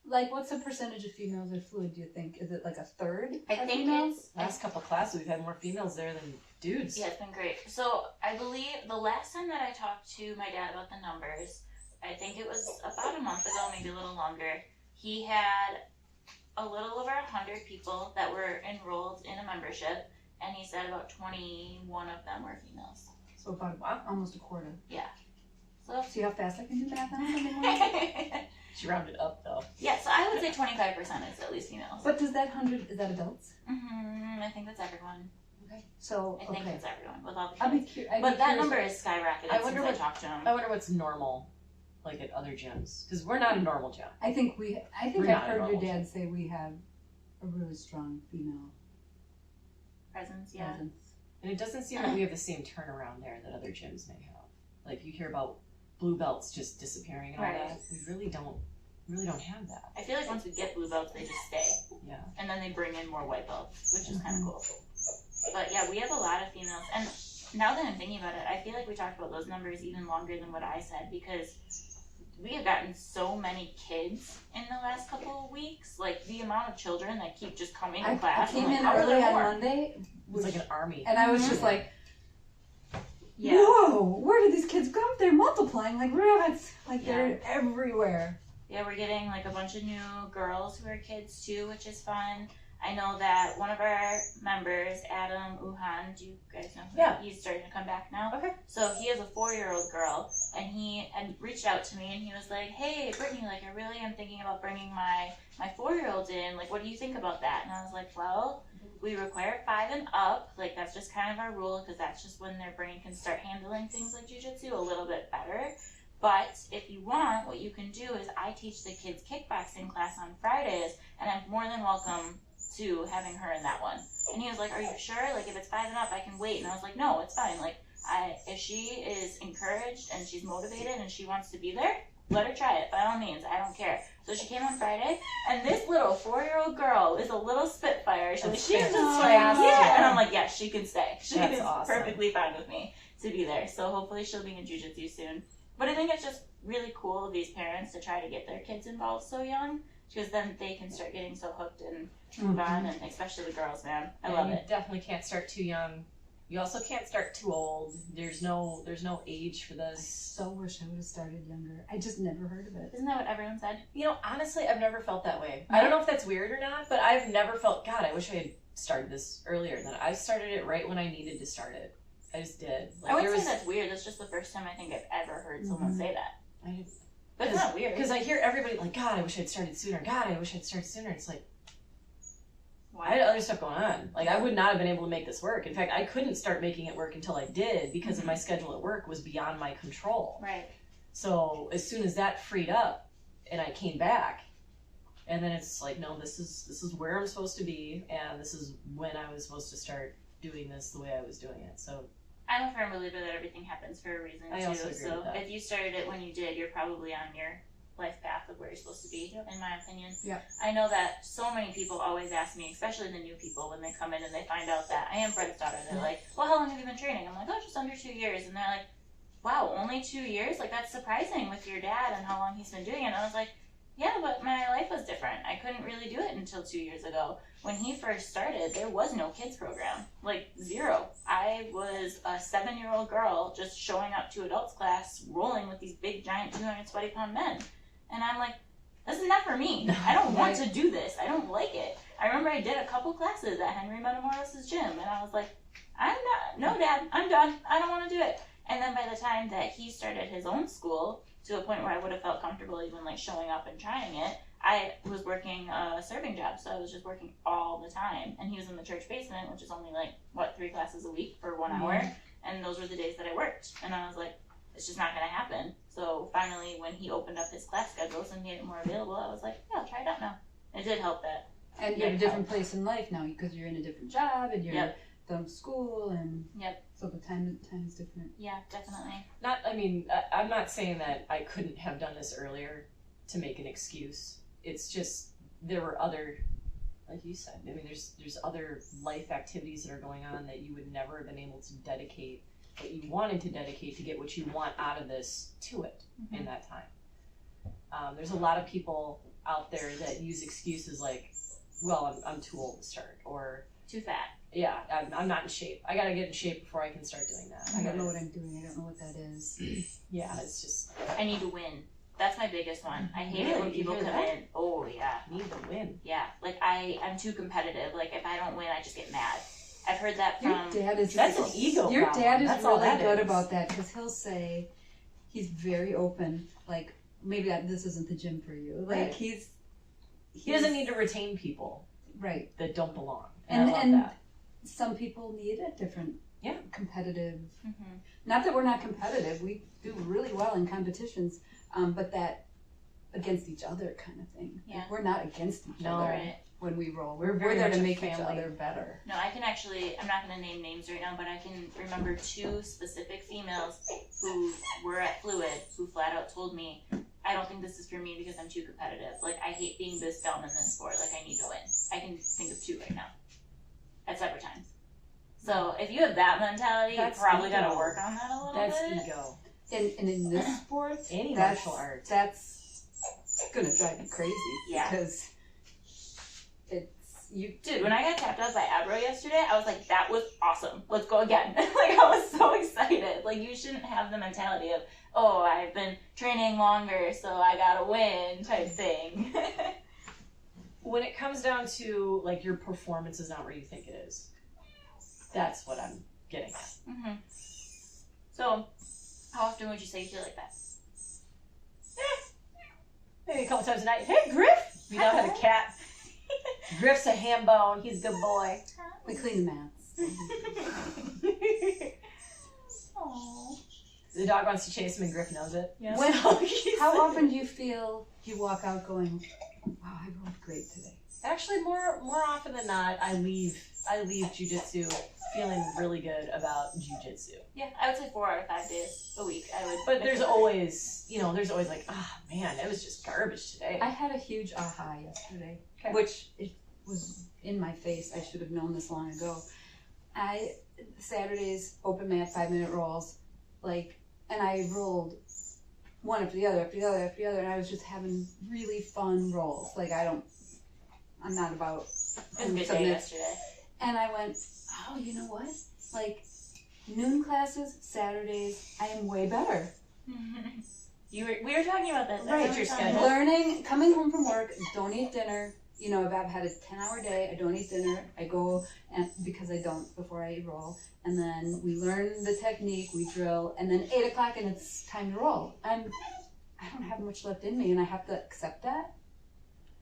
like, what's the percentage of females are fluid, do you think? Is it like a third? I of think females? it's... Last couple of classes, we've had more females there than dudes. Yeah, it's been great. So I believe the last time that I talked to my dad about the numbers, I think it was about a month ago, maybe a little longer, he had a little over 100 people that were enrolled in a membership, and he said about 21 of them were females. So about almost a quarter. Yeah. So See how fast I can do math on something like that? She rounded up though. yeah, so I would say 25% is at least females. But does that 100, is that adults? I think that's everyone. Okay. So, I think okay. it's everyone with all the I'll be kids. curious. But that number is skyrocketed I wonder since I what- talked to him. I wonder what's normal, like at other gyms, because we're not a normal gym. I think We're I've not heard your normal. dad say we have a really strong female Presence, yeah. presence. And it doesn't seem like we have the same turnaround there that other gyms may have. Like you hear about blue belts just disappearing and all Right. that. We really don't have that. I feel like once we get blue belts, they just stay. Yeah. And then they bring in more white belts, which is kind of cool. But yeah, we have a lot of females. And now that I'm thinking about it, I feel like we talked about those numbers even longer than what I said, because we have gotten so many kids in the last couple of weeks. Like the amount of children that keep just coming to I class. came I'm like, in how are early there on more? Monday, It's like an army. and I was just like, Yeah. whoa, where did these kids come? They're multiplying like rabbits. Like they're everywhere. Yeah, we're getting like a bunch of new girls who are kids too, which is fun. I know that one of our members, Adam Uhan, do you guys know him? Yeah. He's starting to come back now. Okay. So he has a 4-year-old girl, and he had reached out to me, and he was like, hey, Brittany, like, I really am thinking about bringing my 4-year-old in. Like, what do you think about that? And I was like, well, we require 5 and up. Like, that's just kind of our rule, because that's just when their brain can start handling things like jiu-jitsu a little bit better. But if you want, what you can do is I teach the kids kickboxing class on Fridays, and I'm more than welcome to having her in that one. And he was like, are you sure? Like, if it's 5 and up, I can wait. And I was like, no, it's fine. Like, if she is encouraged and she's motivated and she wants to be there, let her try it. By all means, I don't care. So she came on Friday, and this little 4-year-old girl is a little spitfire. So she's just like, yeah. And I'm like, yes, she can stay. She That's is awesome. perfectly fine with me to be there. So hopefully she'll be in jiu-jitsu soon. But I think it's just really cool of these parents to try to get their kids involved so young, because then they can start getting so hooked and move on, and especially the girls, man. I love you it. definitely can't start too young You also can't start too old. There's no age for I this. so wish I would have started younger. I just never heard of it. Isn't that what everyone said? You know, honestly, I've never felt that way. I don't know if that's weird or not, but I've never felt, God, I wish I had started this earlier. Than I started it right when I needed to start it. I just did. Like, I wouldn't say that's weird. That's just the first time I think I've ever heard someone say that. But it's not weird. Because I hear everybody like, God, I wish I'd started sooner. God, I wish I'd started sooner. It's like, I had other stuff going on. Like, I would not have been able to make this work. In fact, I couldn't start making it work until I did because of my schedule at work was beyond my control. Right. So as soon as that freed up and I came back, and then it's like, no, this is where I'm supposed to be, and this is when I was supposed to start doing this the way I was doing it. So I'm a firm believer that everything happens for a reason, I too. also agree So with that. if you started it when you did, you're probably on your life path of where you're supposed to be, in my opinion. Yeah. I know that so many people always ask me, especially the new people, when they come in and they find out that I am Fred's daughter. They're like, well, how long have you been training? I'm like, oh, just under 2 years. And they're like, wow, only 2 years? Like, that's surprising with your dad and how long he's been doing it. And I was like, yeah, but my life was different. I couldn't really do it until 2 years ago. When he first started, there was no kids program. Like, zero. I was a 7-year-old girl just showing up to adults class, rolling with these big, giant, 220-pound men. And I'm like, this is not for me. I don't want to do this. I don't like it. I remember I did a couple classes at Henry Metamoros' gym, and I was like, no, Dad, I'm done. I don't want to do it. And then by the time that he started his own school, to a point where I would have felt comfortable even like showing up and trying it, I was working a serving job, so I was just working all the time. And he was in the church basement, which is only like, 3 classes a week for 1 hour. And those were the days that I worked. And I was like, it's just not going to happen. So finally, when he opened up his class schedules and made it more available, I was like, yeah, I'll try it out now. It did help that. And you're in a different place in life now because you're in a different job and you're done school and so the time is different. Yeah, definitely. I'm not saying that I couldn't have done this earlier to make an excuse. It's just there were other, like you said, I mean, there's other life activities that are going on that you would never have been able to dedicate, that you wanted to dedicate to get what you want out of this to it in that time. There's a lot of people out there that use excuses like, well, I'm too old to start, or too fat. Yeah, I'm not in shape. I gotta get in shape before I can start doing that. I don't know what I'm doing. I don't know what that is. Yeah, it's just... I need to win. That's my biggest one. I hate it when people come in. Oh, yeah. Need to win. Yeah. Like, I'm too competitive. Like, if I don't win, I just get mad. I've heard that from... Your dad is... That's an ego Your problem. dad is That's really good about that because he'll say, he's very open. Like, maybe this isn't the gym for you. Like, he doesn't need to retain people. Right. That don't belong. And I love that. Some people need a different competitive... Not that we're not competitive. We do really well in competitions, but that against each other kind of thing. Yeah. Like, we're not against each other when we roll. We're very there much to a make each family. other better. No, I can actually... I'm not going to name names right now, but I can remember 2 specific females who were at Fluid who flat out told me, I don't think this is for me because I'm too competitive. Like, I hate being this dumb in this sport. Like, I need to win. I can think of 2 right now. At separate times. So, if you have that mentality, you probably got to work on that a little bit. That's ego. And in this sport, any martial arts, that's gonna drive you crazy. Yeah. Because it's you. Dude, when I got tapped out by Abro yesterday, I was like, that was awesome. Let's go again. Like, I was so excited. Like, you shouldn't have the mentality of, oh, I've been training longer, so I gotta win type thing. When it comes down to, like, your performance is not where you think it is. That's what I'm getting at. So, how often would you say you feel like that? Maybe a couple times a night. Hey, Griff! We now have a cat. Griff's a ham bone. He's a good boy. We clean the mats. Aww. The dog wants to chase him and Griff knows it. Yeah. How often do you feel you walk out going, wow, I rolled great today? Actually, more often than not, I leave jiu-jitsu feeling really good about jiu-jitsu. Yeah, I would say 4 out of 5 days a week. But there's always like, oh man, it was just garbage today. I had a huge aha yesterday, which it was in my face. I should have known this long ago. Saturdays, open mat, 5-minute rolls, and I rolled one after the other, and I was just having really fun rolls. I'm not about it was a good day yesterday. And I went, oh, you know what? Noon classes, Saturdays, I am way better. We were talking about this. Right. Your schedule. Learning, coming home from work, don't eat dinner. You know, if I've had a 10-hour day, I don't eat dinner. I go, and because I don't before I roll. And then we learn the technique, we drill, and then 8 o'clock and it's time to roll. I don't have much left in me and I have to accept that.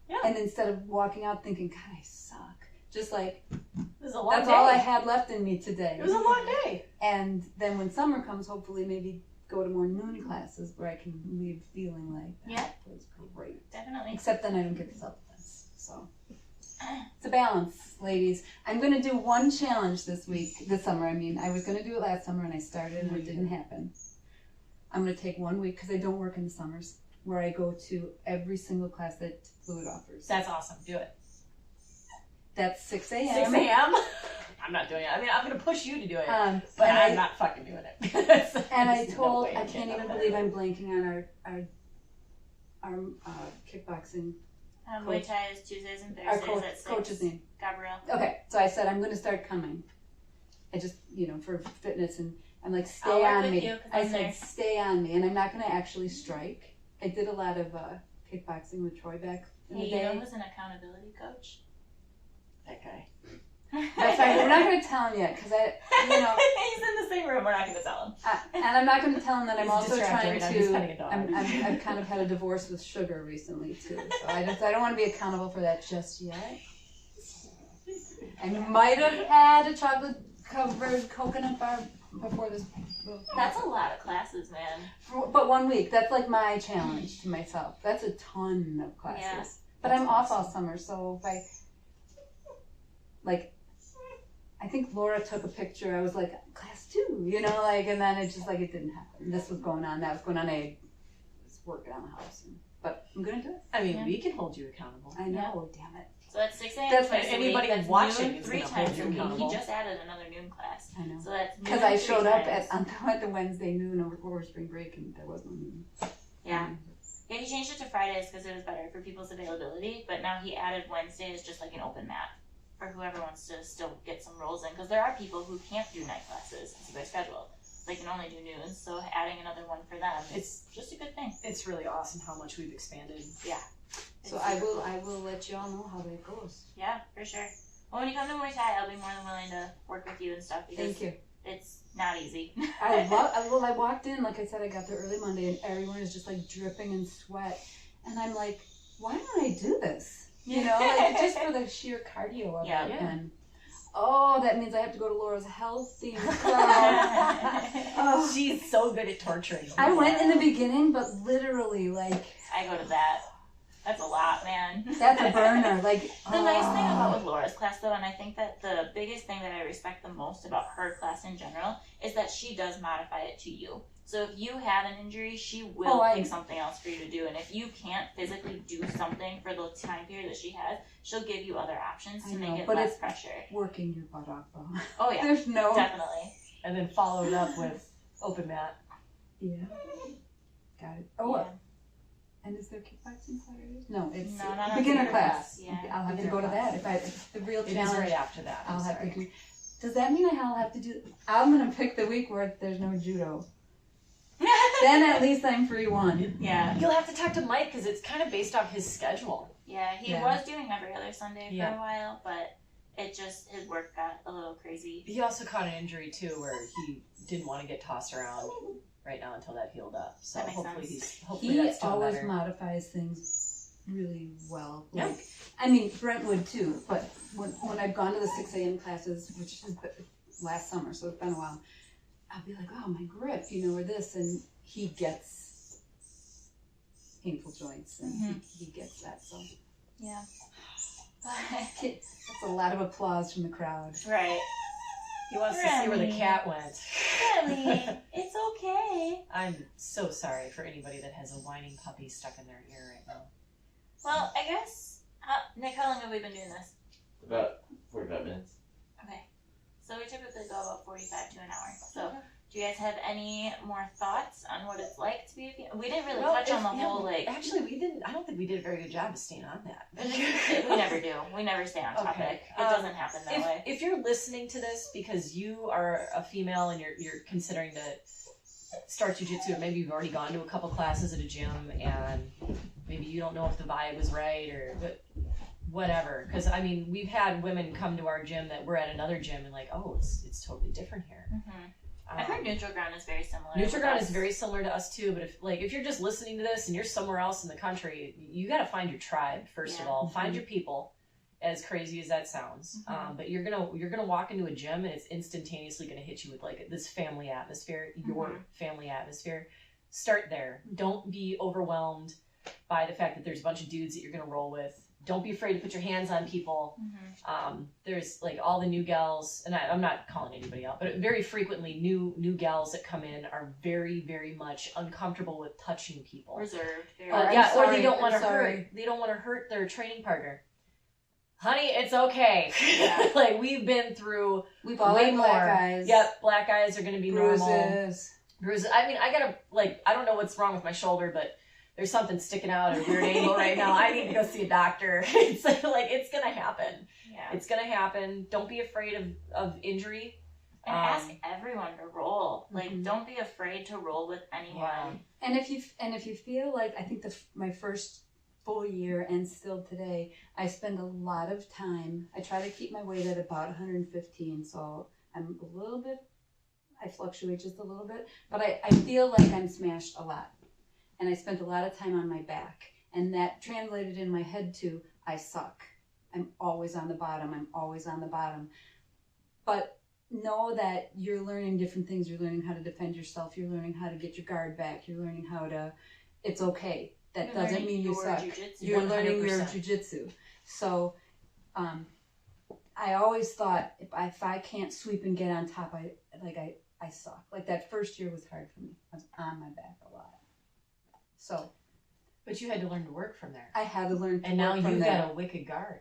Yeah. And instead of walking out thinking, God, I suck. Just like, It was a long that's day. all I had left in me today. It was a long day. And then when summer comes, hopefully maybe go to more noon classes where I can leave feeling like that was great. Definitely. Except then I don't get the self-defense. So it's a balance, ladies. I'm going to do one challenge this summer. I mean, I was going to do it last summer and I started and it didn't happen. I'm going to take 1 week because I don't work in the summers where I go to every single class that Fluid offers. That's awesome. Do it. That's 6 a.m. 6 a.m.? I'm not doing it. I mean, I'm going to push you to do it, but and I'm not fucking doing it. And I There's no told, way I I'm can't getting even out of believe that. I'm blanking on our kickboxing. Muay Thai is Tuesdays and Our Thursdays at 6. coach's name. Gabrielle. Okay, so I said I'm going to start coming. I just, for fitness, and I'm like, I'll stay work on with me. you 'cause I I'm said, there. stay on me, and I'm not going to actually strike. I did a lot of kickboxing with Troy back in Hey, the you know day. who's an accountability coach? That guy. That's right. We're not going to tell him yet because He's in the same room. We're not going to tell him. and I'm not going to tell him that I'm He's also distracted trying right now. He's to. petting a dog. I've kind of had a divorce with sugar recently too, so I don't want to be accountable for that just yet. I might have had a chocolate covered coconut bar before this. That's a lot of classes, man. But 1 week. That's like my challenge to myself. That's a ton of classes. Yeah. But I'm off all summer, so if I think Laura took a picture. I was like, class 2, and then it just it didn't happen. This was going on, that was going on. I was working on the house, but I'm gonna do it. I mean, we can hold you accountable. I know, damn it. So that's 6 a.m. That's twice a anybody week. That's watching noon is 3 gonna hold times you a week. accountable. He just added another noon class. I know. So that's Because noon I 3 showed up times. at the Wednesday noon over spring break, and there was no noon. Yeah. Yeah, he changed it to Fridays because it was better for people's availability, but now he added Wednesday as just like an open mat for whoever wants to still get some rolls in, because there are people who can't do night classes because of their schedule. They can only do noons, so adding another one for them is just a good thing. It's really awesome how much we've expanded. Yeah. So I will let y'all know how that goes. Yeah, for sure. Well, when you come to Muay Thai, I'll be more than willing to work with you and stuff because Thank you. it's not easy. I walked in, like I said, I got there early Monday, and everyone is just dripping in sweat, and I'm like, why don't I do this? Just for the sheer cardio of it. Yeah. And that means I have to go to Laura's health theme club. Oh. She's so good at torturing. I went in the beginning, but literally, I go to that. That's a lot, man. that's a burner. The nice thing about with Laura's class, though, and I think that the biggest thing that I respect the most about her class in general is that she does modify it to you. So if you have an injury, she will pick something else for you to do. And if you can't physically do something for the time period that she has, she'll give you other options to make it less pressure. Working your butt off, though. Oh, yeah. There's no... Definitely. And then followed up with open mat. Yeah. Got it. Oh, yeah. And is there kickboxing Saturdays? No, it's not beginner class. Yeah. I'll have to go to that. If the real It is challenge, right after that. I'll have to do. Does that mean I'll have to do? I'm gonna pick the week where there's no judo. Then at least I'm free one. Yeah. You'll have to talk to Mike because it's kind of based off his schedule. Yeah, he was doing every other Sunday for a while, but his work got a little crazy. He also caught an injury too where he didn't want to get tossed around right now until that healed up. So that makes hopefully sense. hopefully that's He still always better. modifies things really well. Yeah. I mean, Brentwood too. But when I've gone to the 6 a.m. classes, which is last summer, so it's been a while, I'll be like, oh, my grip, or this, and he gets painful joints, and he gets that. So Yeah. that's a lot of applause from the crowd. Right. He wants to see where the cat went. Remy, it's okay. I'm so sorry for anybody that has a whining puppy stuck in their ear right now. Well, I guess, Nick, how long have we been doing this? About 45 minutes. Okay. So we typically go about 45 to an hour. So, do Do you guys have any more thoughts on what it's like to be a female? We didn't really touch on the whole, like... Actually, we didn't. I don't think we did a very good job of staying on that. We never do. We never stay on topic. Okay. It doesn't happen that way. If you're listening to this because you are a female and you're considering to start jiu-jitsu, or maybe you've already gone to a couple classes at a gym and maybe you don't know if the vibe was right or whatever. Because, I mean, we've had women come to our gym that were at another gym and like, oh, it's totally different here. Mm-hmm. I've heard neutral ground is very similar. Neutral ground is very similar to us too, but if you're just listening to this and you're somewhere else in the country, you got to find your tribe first of all. Find your people, as crazy as that sounds. But you're gonna walk into a gym and it's instantaneously gonna hit you with like this family atmosphere, your family atmosphere. Start there. Don't be overwhelmed by the fact that there's a bunch of dudes that you're gonna roll with. Don't be afraid to put your hands on people. There's like all the new gals, and I'm not calling anybody out, but very frequently new gals that come in are very, very much uncomfortable with touching people. Reserved. Or they don't want to hurt. They don't want to hurt their training partner. Honey, it's okay. Yeah. Like we've been through. We've all had black eyes. Yep, black eyes are going to be normal. Bruises. I mean, I don't know what's wrong with my shoulder, but there's something sticking out at a weird angle right now. I need to go see a doctor. It's like it's going to happen. Yeah. It's going to happen. Don't be afraid of injury. And ask everyone to roll. Like, don't be afraid to roll with anyone. Yeah. And if you feel like, I think my first full year and still today, I spend a lot of time. I try to keep my weight at about 115, so I'm a little bit. I fluctuate just a little bit, but I feel like I'm smashed a lot. And I spent a lot of time on my back. And that translated in my head to, I suck. I'm always on the bottom. But know that you're learning different things. You're learning how to defend yourself. You're learning how to get your guard back. You're learning how to, it's okay. That doesn't mean you suck. Jiu-jitsu. You're learning your jiu-jitsu. So I always thought, if I can't sweep and get on top, I suck. Like that first year was hard for me. I was on my back a lot. So, but you had to learn to work from there. I had to learn to and work now from you've there. got a wicked guard.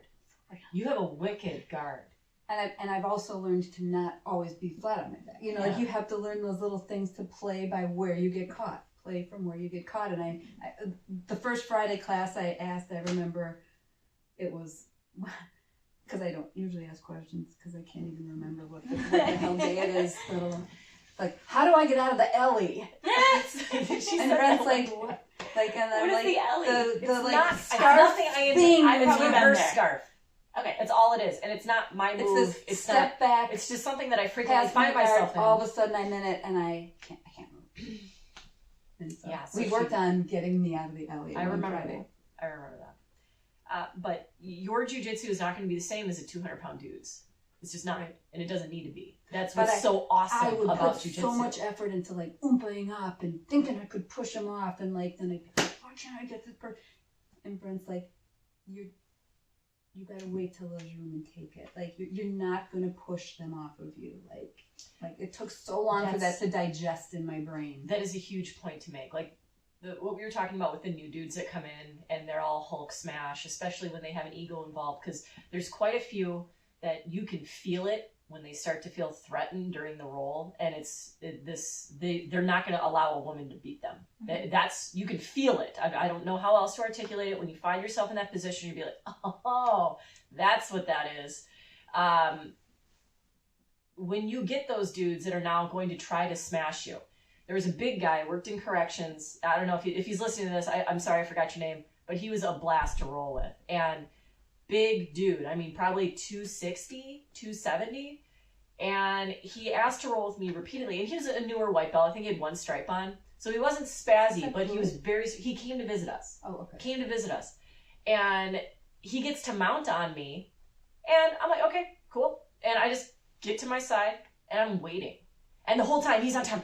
You have a wicked guard. And I've also learned to not always be flat on my back. You know, like you have to learn those little things to play by where you get caught. Play from where you get caught. And I the first Friday class I remember it was, because I don't usually ask questions because I can't even remember what the hell day it is. Like, how do I get out of the Ellie? And Brent's like, what? Like, and I'm what is like, the Ellie? the like not, scarf thing. It's reverse scarf. Okay, that's all it is, and it's not my move. It's step back. It's just something that I frequently find myself in. All of a sudden, I'm in it, and I can't move. And so we worked on getting me out of the Ellie. I remember that. But your jiu-jitsu is not going to be the same as a 200-pound dude's. It's just not, and it doesn't need to be. That's what's so awesome about jiu-jitsu. I would put so much effort into like oomping up and thinking I could push him off, and like then I'd be like, why can't I get this person? And Brent's like, you gotta wait till there's room and take it. Like you're not gonna push them off of you. Like it took so long for that to digest in my brain. That is a huge point to make. Like what we were talking about with the new dudes that come in and they're all Hulk smash, especially when they have an ego involved, because there's quite a few that you can feel it when they start to feel threatened during the roll, and they're not going to allow a woman to beat them. That's, you can feel it. I don't know how else to articulate it. When you find yourself in that position, you'll be like, oh, that's what that is. When you get those dudes that are now going to try to smash you, there was a big guy, worked in corrections. I don't know if he's listening to this. I'm sorry, I forgot your name, but he was a blast to roll with. And big dude, I mean, probably 260, 270. And he asked to roll with me repeatedly. And he was a newer white belt. I think he had one stripe on. So he wasn't spazzy, but he was he came to visit us. Oh, okay. Came to visit us. And he gets to mount on me. And I'm like, okay, cool. And I just get to my side and I'm waiting. And the whole time he's on time.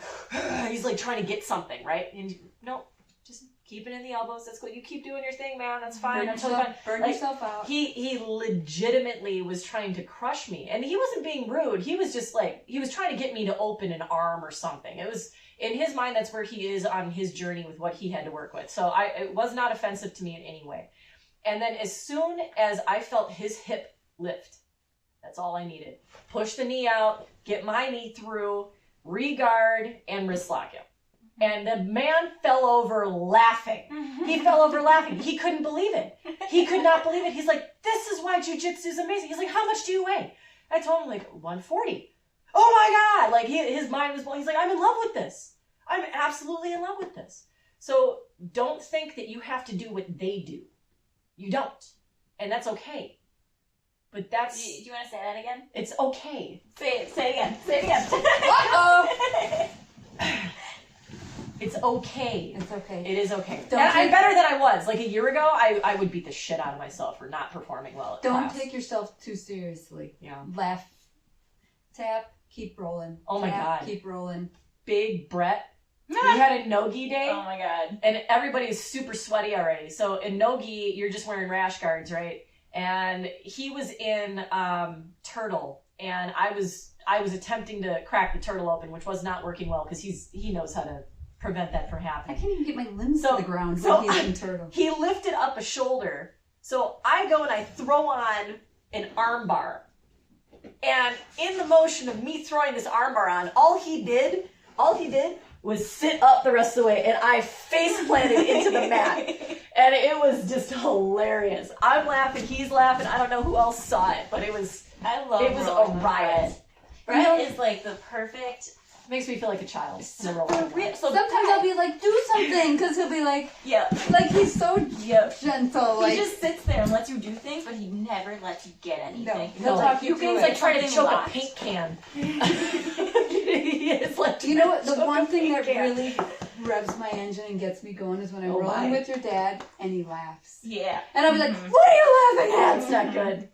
He's like trying to get something, right? And no, just keeping in the elbows. That's good. You keep doing your thing, man. That's fine. I'm totally fine. Burn yourself out. He legitimately was trying to crush me. And he wasn't being rude. He was just like, he was trying to get me to open an arm or something. It was, in his mind, that's where he is on his journey with what he had to work with. So it was not offensive to me in any way. And then as soon as I felt his hip lift, that's all I needed. Push the knee out, get my knee through, re-guard, and wrist lock him. And the man fell over laughing. He fell over laughing. He couldn't believe it. He could not believe it. He's like, this is why jiu-jitsu is amazing. He's like, how much do you weigh? I told him, like, 140. Oh my God. Like, his mind was blown. He's like, I'm in love with this. I'm absolutely in love with this. So don't think that you have to do what they do. You don't. And that's okay. But that's... Do you want to say that again? It's okay. Say it again. Say it again. Uh-oh. It's okay. It's okay. It is okay. And I'm better than I was. Like a year ago, I would beat the shit out of myself for not performing well at class. Don't take yourself too seriously. Yeah. Laugh. Tap. Keep rolling. Oh my God. Keep rolling. Big Brett. We had a no-gi day. Oh my God. And everybody is super sweaty already. So in no-gi, you're just wearing rash guards, right? And he was in turtle. And I was attempting to crack the turtle open, which was not working well because he knows how to prevent that from I happening. can't even get my limbs to the ground when he's in turtle. He lifted up a shoulder. So I go and I throw on an arm bar. And in the motion of me throwing this arm bar on, all he did was sit up the rest of the way, and I face planted into the mat. And it was just hilarious. I'm laughing, he's laughing. I don't know who else saw it, but it was a riot. Brett is like the perfect... Makes me feel like a child. Sometimes I'll be like, do something, because he'll be like, yeah, like he's so gentle. Like, he just sits there and lets you do things, but he never lets you get anything. No, he'll talk you through He's it. like trying to choke a paint can. He is like, you know what? The one thing that really revs my engine and gets me going is when I'm rolling with your dad and he laughs. Yeah. And I'll be like, what are you laughing at? That's not good.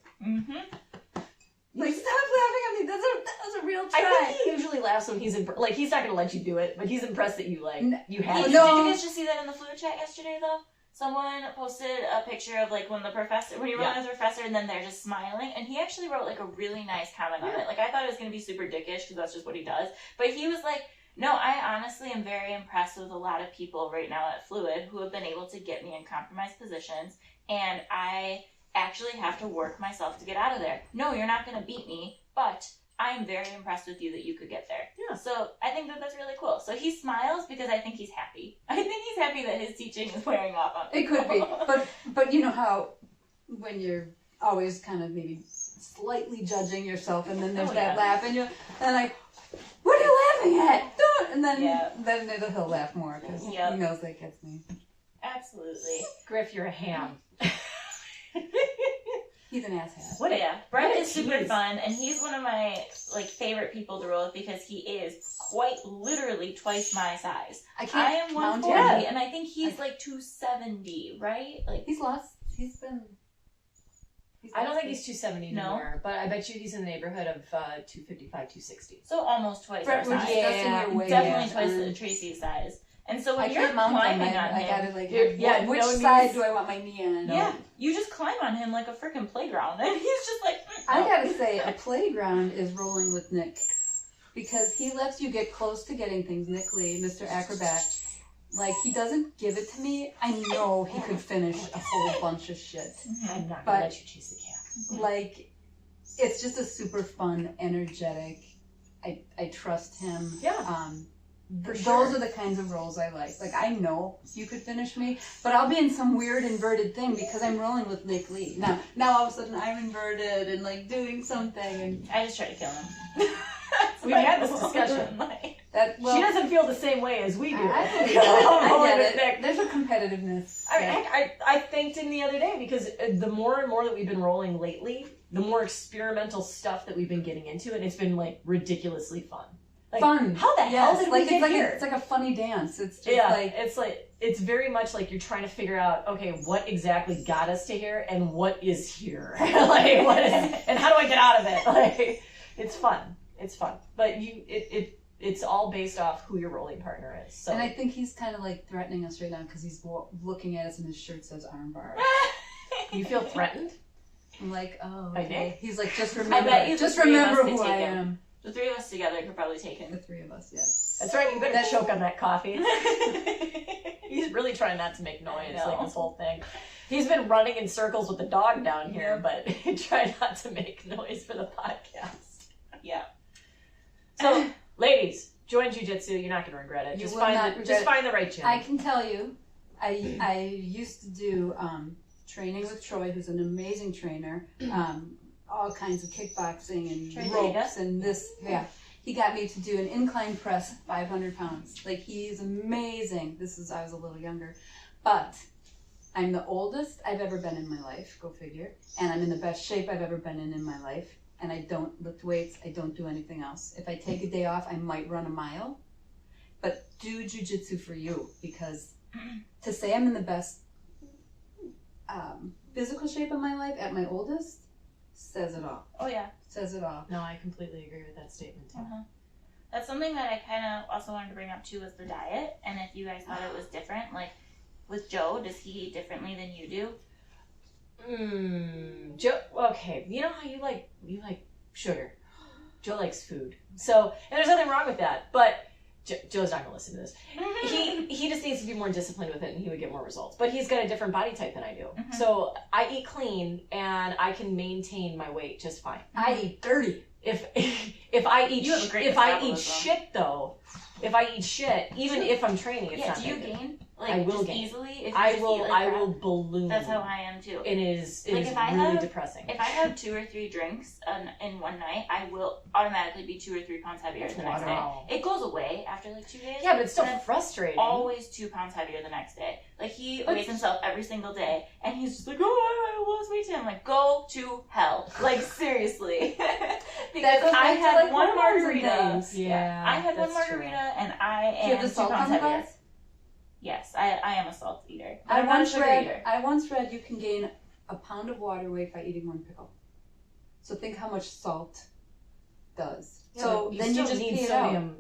Like, stop laughing at me. That was a real try. I think he usually laughs when he's like, he's not going to let you do it, but he's impressed that you, like, you have Did it. you guys just see that in the fluid chat yesterday, though? Someone posted a picture of, like, when you're rolling as a professor, and then they're just smiling, and he actually wrote, like, a really nice comment on it. Like, I thought it was going to be super dickish, because that's just what he does. But he was like, no, I honestly am very impressed with a lot of people right now at Fluid who have been able to get me in compromised positions, and I actually have to work myself to get out of there. No, you're not going to beat me, but I am very impressed with you that you could get there. Yeah. So I think that that's really cool. So he smiles because I think he's happy. I think he's happy that his teaching is wearing off on him. It could be. But you know how when you're always kind of maybe slightly judging yourself and then there's that laugh and you're like, what are you laughing at? Don't. And then he'll laugh more because he knows that gets me. Absolutely. Griff, you're a ham. He's an asshat. Brett is super fun, and he's one of my favorite people to roll with because he is quite literally twice my size. I am 140, and I think he's like 270, right? Like he's lost. I don't think he's 270 anymore, but I bet you he's in the neighborhood of 255, 260. So almost twice our size. Definitely twice Tracy's size. And so when you're climbing on him, I gotta which side do I want my knee on? Yeah, you just climb on him like a freaking playground, and he's just like. I gotta say, a playground is rolling with Nick, because he lets you get close to getting things. Nick Lee, Mr. Acrobat, like he doesn't give it to me. I know he could finish a whole bunch of shit. I'm not gonna let you chase the cat. Like, it's just a super fun, energetic. I trust him. Yeah. Those are the kinds of rolls I like. Like, I know you could finish me, but I'll be in some weird inverted thing because I'm rolling with Nick Lee. Now all of a sudden I'm inverted and like doing something. And I just try to kill him. We've had this discussion. She doesn't feel the same way as we do. I get it. There's a competitiveness. I thanked him the other day because the more and more that we've been rolling lately, the more experimental stuff that we've been getting into, and it's been like ridiculously fun. Like, fun. How the hell did we get here? It's like a funny dance. It's just it's very much like you're trying to figure out, okay, what exactly got us to here and what is here? Like, what is, and how do I get out of it? Like, it's fun. It's fun. But it's all based off who your rolling partner is. So. And I think he's kind of like threatening us right now because he's looking at us and his shirt says armbar. You feel threatened? I'm like, oh, okay. By Nick? He's like, just remember who I am. The three of us together could probably take him. The three of us, yes. That's right, you better choke on that coffee. He's really trying not to make noise, like this whole thing. He's been running in circles with the dog down here, but try not to make noise for the podcast. Yeah. So, ladies, join Jiu Jitsu. You're not going to regret it. You Just will find not the, regret just it. find the right gym. I can tell you, I used to do training with Troy, who's an amazing trainer. All kinds of kickboxing and Troy ropes Vega? and this. Yeah, he got me to do an incline press, 500 pounds. Like, he's amazing. I was a little younger, but I'm the oldest I've ever been in my life. Go figure. And I'm in the best shape I've ever been in my life. And I don't lift weights. I don't do anything else. If I take a day off, I might run a mile. But do jujitsu for you, because to say I'm in the best physical shape of my life at my oldest says it all. Oh yeah. Says it all. No, I completely agree with that statement too. That's something that I kind of also wanted to bring up too, was the diet, and if you guys thought it was different, like with Joe, does he eat differently than you do? Joe, okay, you know how you like sugar. Joe likes food. So, and there's nothing wrong with that, but Joe's not going to listen to this. He just needs to be more disciplined with it, and he would get more results. But he's got a different body type than I do. So I eat clean, and I can maintain my weight just fine. I eat dirty. If I eat You have a great if I eat metabolism. shit though, if I eat shit, even if I'm training, it's Yeah, not do you good. gain? Like, I will just gain. easily? If you I just will eat like I crap? will balloon. That's how I am too. It is Like, if I really have- depressing. If I have 2 or 3 drinks in one night, I will automatically be 2 or 3 pounds heavier the next Wow. day. It goes away after like 2 days. Yeah, but it's still and I'm frustrating. always 2 pounds heavier the next day. Like, he But- weighs himself every single day, and he's just like, oh, I lost weight today. I'm like, go to hell. Like, seriously. Because goes I back to, had like, one hormones and margarita. things. Yeah, I had one that's margarita, true. and I Do you am have the 2 salt pounds on the heavier. glass? Yes, I am a salt eater. But I I'm not a once sugar eater. read. I once read you can gain a pound of water weight by eating 1 pickle. So think how much salt does. Yeah, so but then you still just need pee it out. sodium.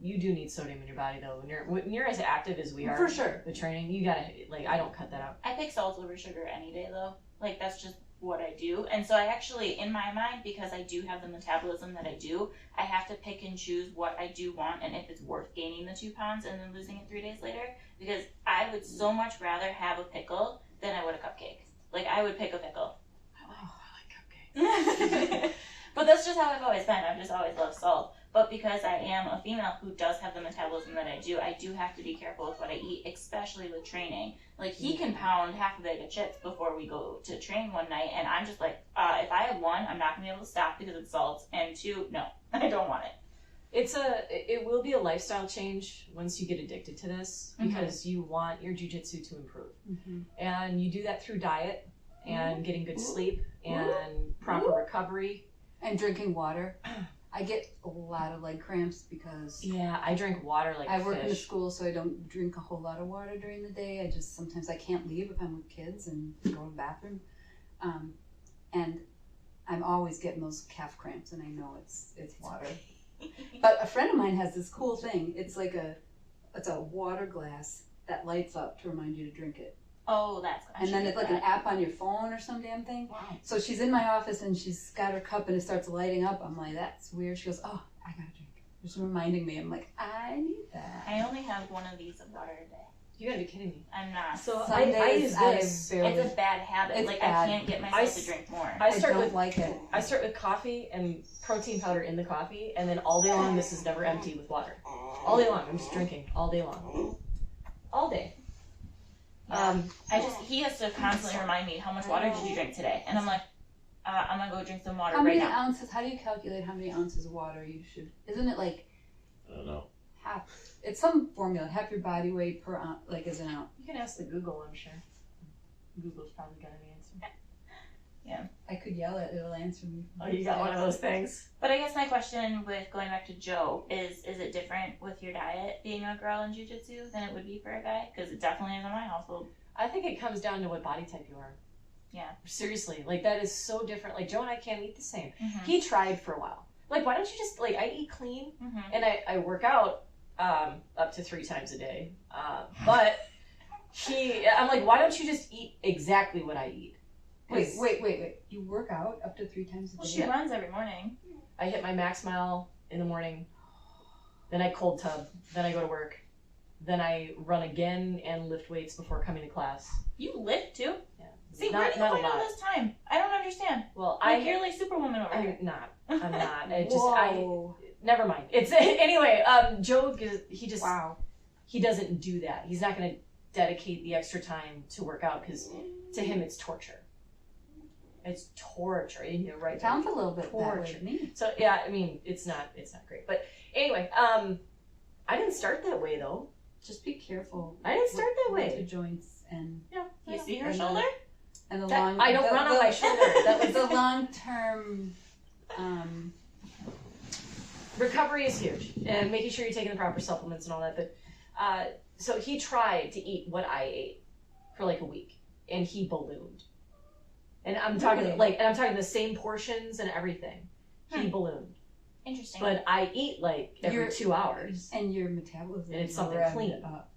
You do need sodium in your body though. When you're as active as we are For sure. with training, you gotta I don't cut that out. I pick salt over sugar any day, though. Like, that's just what I do. And so I actually, in my mind, because I do have the metabolism that I do, I have to pick and choose what I do want and if it's worth gaining the 2 pounds and then losing it 3 days later. Because I would so much rather have a pickle than I would a cupcake. Like, I would pick a pickle. Oh, I like cupcakes. But that's just how I've always been. I've just always loved salt. But because I am a female who does have the metabolism that I do have to be careful with what I eat, especially with training. Like, he can pound half a bag of chips before we go to train one night, and I'm just like, if I have 1, I'm not going to be able to stop because it's salt, and 2, no, I don't want it. It will be a lifestyle change once you get addicted to this, because you want your jiu-jitsu to improve. And you do that through diet and getting good sleep and proper recovery. And drinking water. I get a lot of leg cramps because I drink water like I a work in a fish. school, so I don't drink a whole lot of water during the day. Sometimes I can't leave if I'm with kids and go to the bathroom. And I'm always getting those calf cramps, and I know it's water. But a friend of mine has this cool thing. It's a water glass that lights up to remind you to drink it. Oh, that's And then it's like an app on your phone or some damn thing. Wow. So she's in my office and she's got her cup and it starts lighting up. I'm like, that's weird. She goes, oh, I gotta drink. Just reminding me. I'm like, I need that. I only have 1 of these of water a day. You gotta be kidding me. I'm not. So Some I days use I this. barely- It's a bad habit. It's like, bad. I can't get myself to drink more. I start don't with like it. I start with coffee and protein powder in the coffee, and then all day long this is never empty with water. All day long, I'm just drinking all day long, all day. He has to constantly remind me, how much water did you drink today? And I'm like, I'm gonna go drink some water How right many now. ounces? How do you calculate how many ounces of water you should? Isn't it like I don't know. half? It's some formula. Half your body weight per ounce, like is an ounce. You can ask the Google, I'm sure. Google's probably got an answer. I could yell it; it'll answer me. Oh, you got one of those things. But I guess my question with going back to Joe is it different with your diet being a girl in jiu-jitsu than it would be for a guy? Because it definitely is in my household. I think it comes down to what body type you are. Yeah. Seriously, like that is so different. Like Joe and I can't eat the same. Mm-hmm. He tried for a while. Like, why don't you just I eat clean Mm-hmm. and I work out up to 3 times a day. But I'm like, why don't you just eat exactly what I eat? Wait. You work out up to 3 times a day? Well, she runs every morning. I hit my max mile in the morning, then I cold tub, then I go to work, then I run again and lift weights before coming to class. You lift too? Yeah. See, not, where do you not a find all lot. this time? I don't understand. Well, You're like Superwoman over here. I'm not. I just, Whoa. never mind. It's, anyway, Joe, he just, Wow. he doesn't do that. He's not going to dedicate the extra time to work out because to him it's torture. It's torture. You know, right? Sounds a little bit that way torture. to me. So yeah, I mean, it's not great. But anyway, I didn't start that way though. Just be careful. I didn't start that with way. your joints and Yeah. You see her And shoulder? and the That- long. I don't run on my shoulder. That was the long term. Recovery is huge, and making sure you're taking the proper supplements and all that. But so he tried to eat what I ate for like a week, and he ballooned. And I'm talking Really? and I'm talking the same portions and everything. He ballooned, Interesting. but I eat like every 2 hours. And your metabolism. And it's something revved clean. up.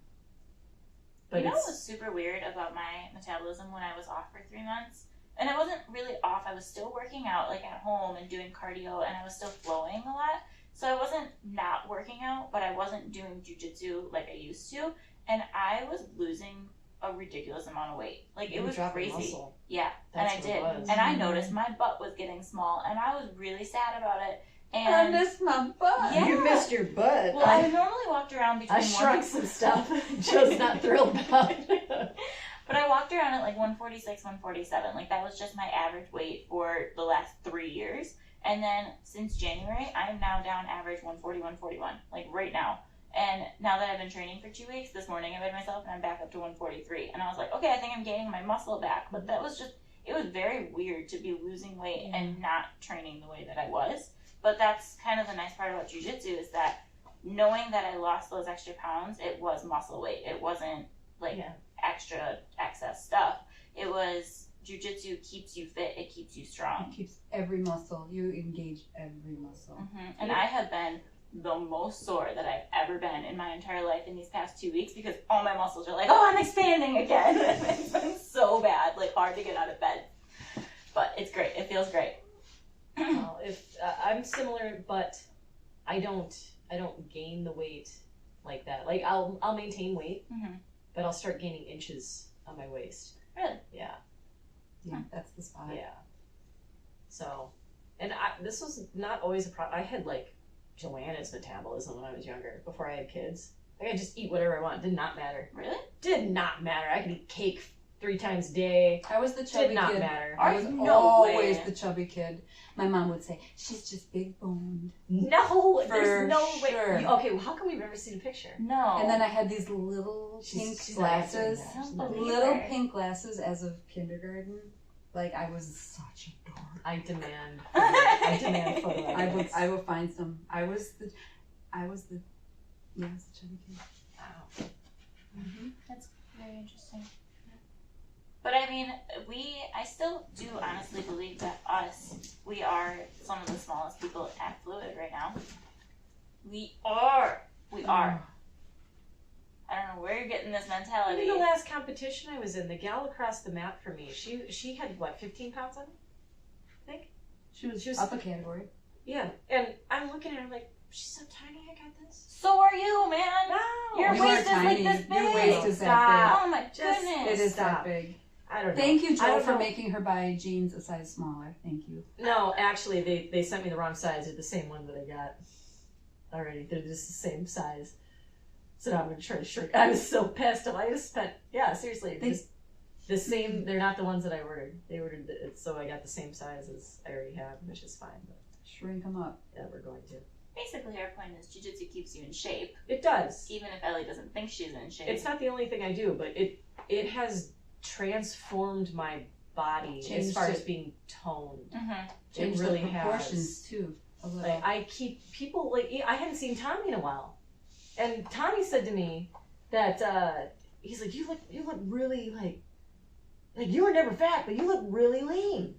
But you know what it's was super weird about my metabolism when I was off for 3 months? And I wasn't really off. I was still working out like at home and doing cardio, and I was still flowing a lot. So I wasn't not working out, but I wasn't doing jujitsu like I used to. And I was losing a ridiculous amount of weight. Like it you was drop crazy. muscle. Yeah, That's and I what it did. was. And I noticed my butt was getting small, and I was really sad about it. And I miss my butt. Yeah. You missed your butt. well, I normally walked around between I shrunk some stuff. Joe's not thrilled about. But I walked around at like 146, 147. Like that was just my average weight for the last 3 years. And then since January, I am now down average 140, 141. Like right now. And now that I've been training for 2 weeks, this morning I weighed myself and I'm back up to 143. And I was like, okay, I think I'm gaining my muscle back. But that was just, it was very weird to be losing weight and not training the way that I was. But that's kind of the nice part about jiu-jitsu is that knowing that I lost those extra pounds, it was muscle weight. It wasn't like extra excess stuff. It was jiu-jitsu keeps you fit. It keeps you strong. It keeps every muscle. You engage every muscle. And I have been the most sore that I've ever been in my entire life in these past 2 weeks because all my muscles are like, oh, I'm expanding again. It's been so bad, like hard to get out of bed. But it's great. It feels great. Well, if I'm similar, but I don't gain the weight like that. Like I'll maintain weight, but I'll start gaining inches on my waist. Really? Yeah. Yeah, that's the spot. Yeah. So, and this was not always a problem. I had like Joanna's metabolism when I was younger, before I had kids. I could just eat whatever I want. Did not matter. Really? Did not matter. I could eat cake 3 times a day. I was the chubby Did not kid. matter. I was No always way. the chubby kid. My mom would say, she's just big boned. No, For there's no way. sure. Okay, well, how come we've never seen a picture? No. And then I had these little pink She's not answering glasses. that. She's not Little Either. pink glasses as of kindergarten. Like I was such a dork. I demand. I demand photo. I would find some. I was the chubby kid. Wow. That's very interesting. But I mean, I still do honestly believe that we are some of the smallest people at Fluid right now. We are. I don't know where you're getting this mentality. In the last competition I was in, the gal across the map from me, she had what, 15 pounds on me? I think. She was Up a category. yeah. And I'm looking at her like, she's so tiny, I got this. So are you, man. No. Your You waist are is like tiny. this big. Your waist is Stop. that Oh my Just- goodness. big. It is Stop. that big. I don't know. Thank you, I Joe, don't for know. making her buy jeans a size smaller. Thank you. No, actually, they sent me the wrong size. They're the same one that I got already. They're just the same size. So now I'm going to try to shrink. I was so pissed. I just spent, seriously, just the same. They're not the ones that I ordered. They ordered it, so I got the same size as I already have, which is fine. But Shrink them up. yeah, we're going to. Basically, our point is jiu-jitsu keeps you in shape, It does. even if Ellie doesn't think she's in shape. It's not the only thing I do, but it has transformed my body as Changed far it. as being toned. Change really the proportions has. too. A little. Like I keep people like I hadn't seen Tommy in a while, and Tommy said to me that he's like you look really like you were never fat, but you look really lean.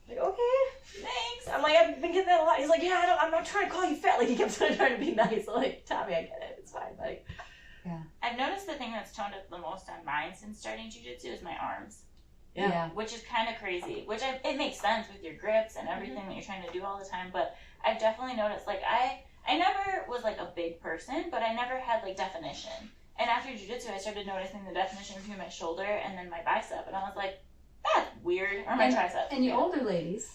Like okay, thanks. I'm like I've been getting that a lot. He's like yeah, I'm not trying to call you fat. Like he kept trying to be nice. I'm like Tommy, I get it. It's fine. Like I've noticed the thing that's toned up the most on mine since starting jiu-jitsu is my arms. Yeah. Which is kind of crazy. It makes sense with your grips and everything that you're trying to do all the time. But I've definitely noticed, like, I never was, like, a big person, but I never had, like, definition. And after jiu-jitsu, I started noticing the definition between my shoulder and then my bicep. And I was like, that's weird. Or my tricep. And you older ladies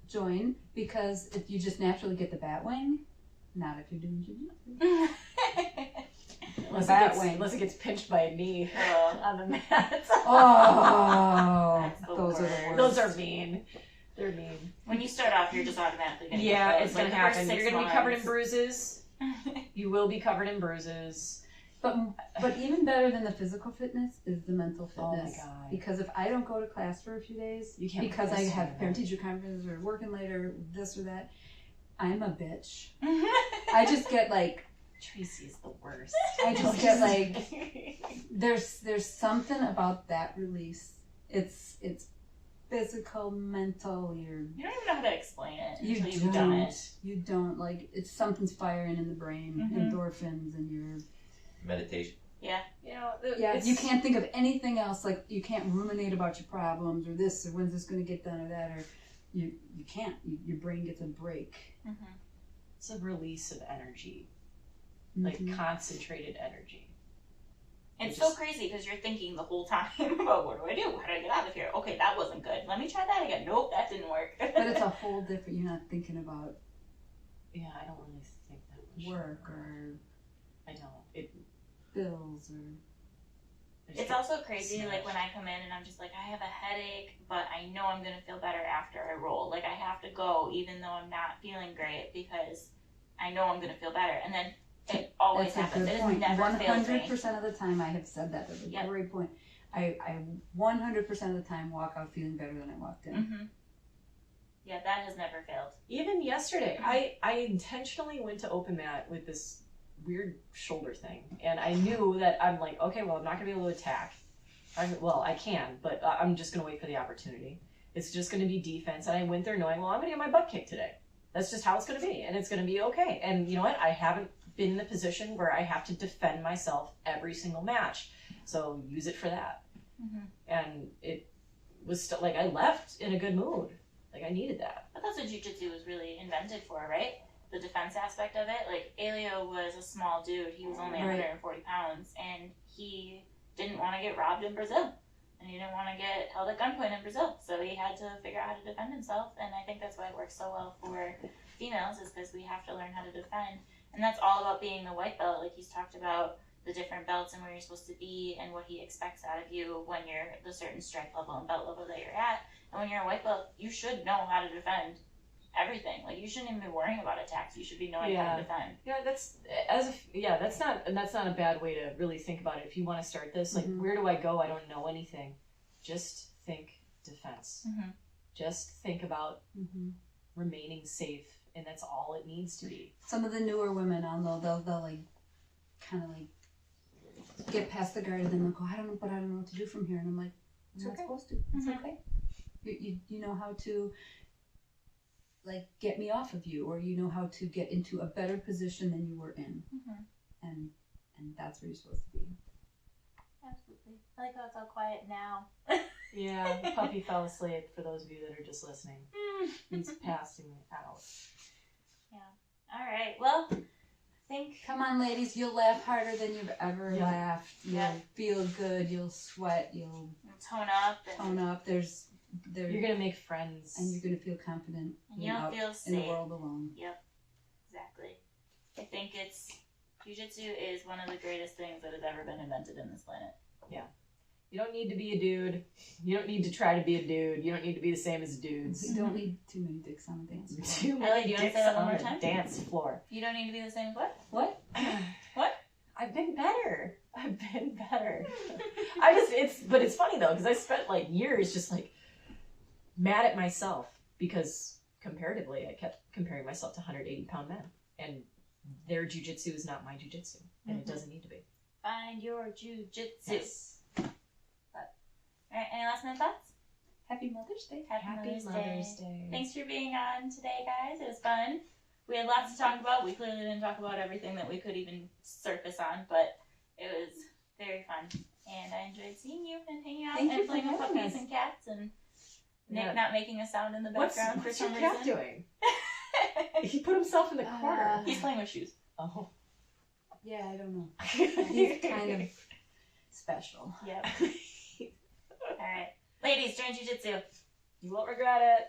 join because if you just naturally get the bat wing, not if you're doing jiu-jitsu. Unless it gets pinched by a knee on the mat. Oh, those are the worst. Those are mean. They're mean. When you start off, you're just automatically going to it's going to happen. You're going to be covered in bruises. You will be covered in bruises. But even better than the physical fitness is the mental fitness. Oh my God. Because if I don't go to class for a few days, you can't because I have parent-teacher conferences or working later, this or that, I'm a bitch. I just get like... Tracy's the worst. I just get like... There's something about that release. It's physical, mental, you don't even know how to explain it until you've you've done it. You don't, like, it's something's firing in the brain, endorphins, and your... Meditation. Yeah. You can't think of anything else, like, you can't ruminate about your problems, or this, or when's this going to get done, or that, or you can't. Your brain gets a break. Mm-hmm. It's a release of energy. Like, concentrated energy. It's so crazy because you're thinking the whole time about what do I do? How do I get out of here? Okay, that wasn't good. Let me try that again. Nope, that didn't work. But it's a whole different. You're not thinking about. Yeah, I don't really think that much. Work or. I don't. Bills or. It's also crazy, like when I come in and I'm just like, I have a headache, but I know I'm gonna feel better after I roll. Like I have to go even though I'm not feeling great because I know I'm gonna feel better. And then it always happens. It has never failed me. 100% of the time I have said that. That's a great point. I 100% of the time walk out feeling better than I walked in. Mm-hmm. Yeah, that has never failed. Even yesterday, I intentionally went to open mat with this weird shoulder thing. And I knew that I'm like, okay, well, I'm not going to be able to attack. I can, but I'm just going to wait for the opportunity. It's just going to be defense. And I went there knowing, well, I'm going to get my butt kicked today. That's just how it's going to be. And it's going to be okay. And you know what? I haven't been in the position where I have to defend myself every single match. So use it for that. Mm-hmm. And it was still like I left in a good mood. Like I needed that. But that's what jiu-jitsu was really invented for, right? The defense aspect of it. Like Elio was a small dude. He was only 140 pounds and he didn't want to get robbed in Brazil. And he didn't want to get held at gunpoint in Brazil. So he had to figure out how to defend himself. And I think that's why it works so well for females is because we have to learn how to defend. And that's all about being the white belt. Like he's talked about the different belts and where you're supposed to be and what he expects out of you when you're the certain strike level and belt level that you're at. And when you're a white belt, you should know how to defend everything. Like you shouldn't even be worrying about attacks. You should be knowing how to defend. Yeah, that's not a bad way to really think about it. If you want to start this, like where do I go? I don't know anything. Just think defense. Mm-hmm. Just think about remaining safe, and that's all it needs to be. Some of the newer women, they'll like kind of like get past the guard and then they'll go, I don't know what to do from here. And I'm like, you're not supposed to. It's okay. You know how to like get me off of you, or you know how to get into a better position than you were in, and that's where you're supposed to be. Absolutely. I like how it's all quiet now. Yeah, the puppy fell asleep. For those of you that are just listening, he's passing out. Yeah. All right. Well, come on, ladies. You'll laugh harder than you've ever laughed. You'll feel good. You'll sweat. You'll tone up. You're gonna make friends, and you're gonna feel confident. And you don't feel safe in the world alone. Yep, exactly. I think jiu-jitsu is one of the greatest things that has ever been invented in this planet. Yeah. You don't need to be a dude. You don't need to try to be a dude. You don't need to be the same as dudes. You don't need too many dicks on a dance floor. Too many dicks on a dance floor. You don't need to be the same as what? What? What? I've been better. But it's funny though, because I spent like years just like mad at myself because comparatively I kept comparing myself to 180-pound men, and their jiu-jitsu is not my jiu-jitsu, and it doesn't need to be. Find your jiu-jitsu. Yes. All right, any last minute thoughts? Happy Mother's Day. Happy Mother's Day. Thanks for being on today, guys. It was fun. We had lots to talk about. We clearly didn't talk about everything that we could even surface on, but it was very fun. And I enjoyed seeing you and hanging out and playing with puppies and cats and Nick not making a sound in the background for some reason. What's your cat doing? He put himself in the corner. He's playing with shoes. Oh. Yeah, I don't know. He's kind of special. Yep. Alright. Ladies, join Jiu Jitsu. You won't regret it.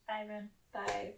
Bye, everyone. Bye.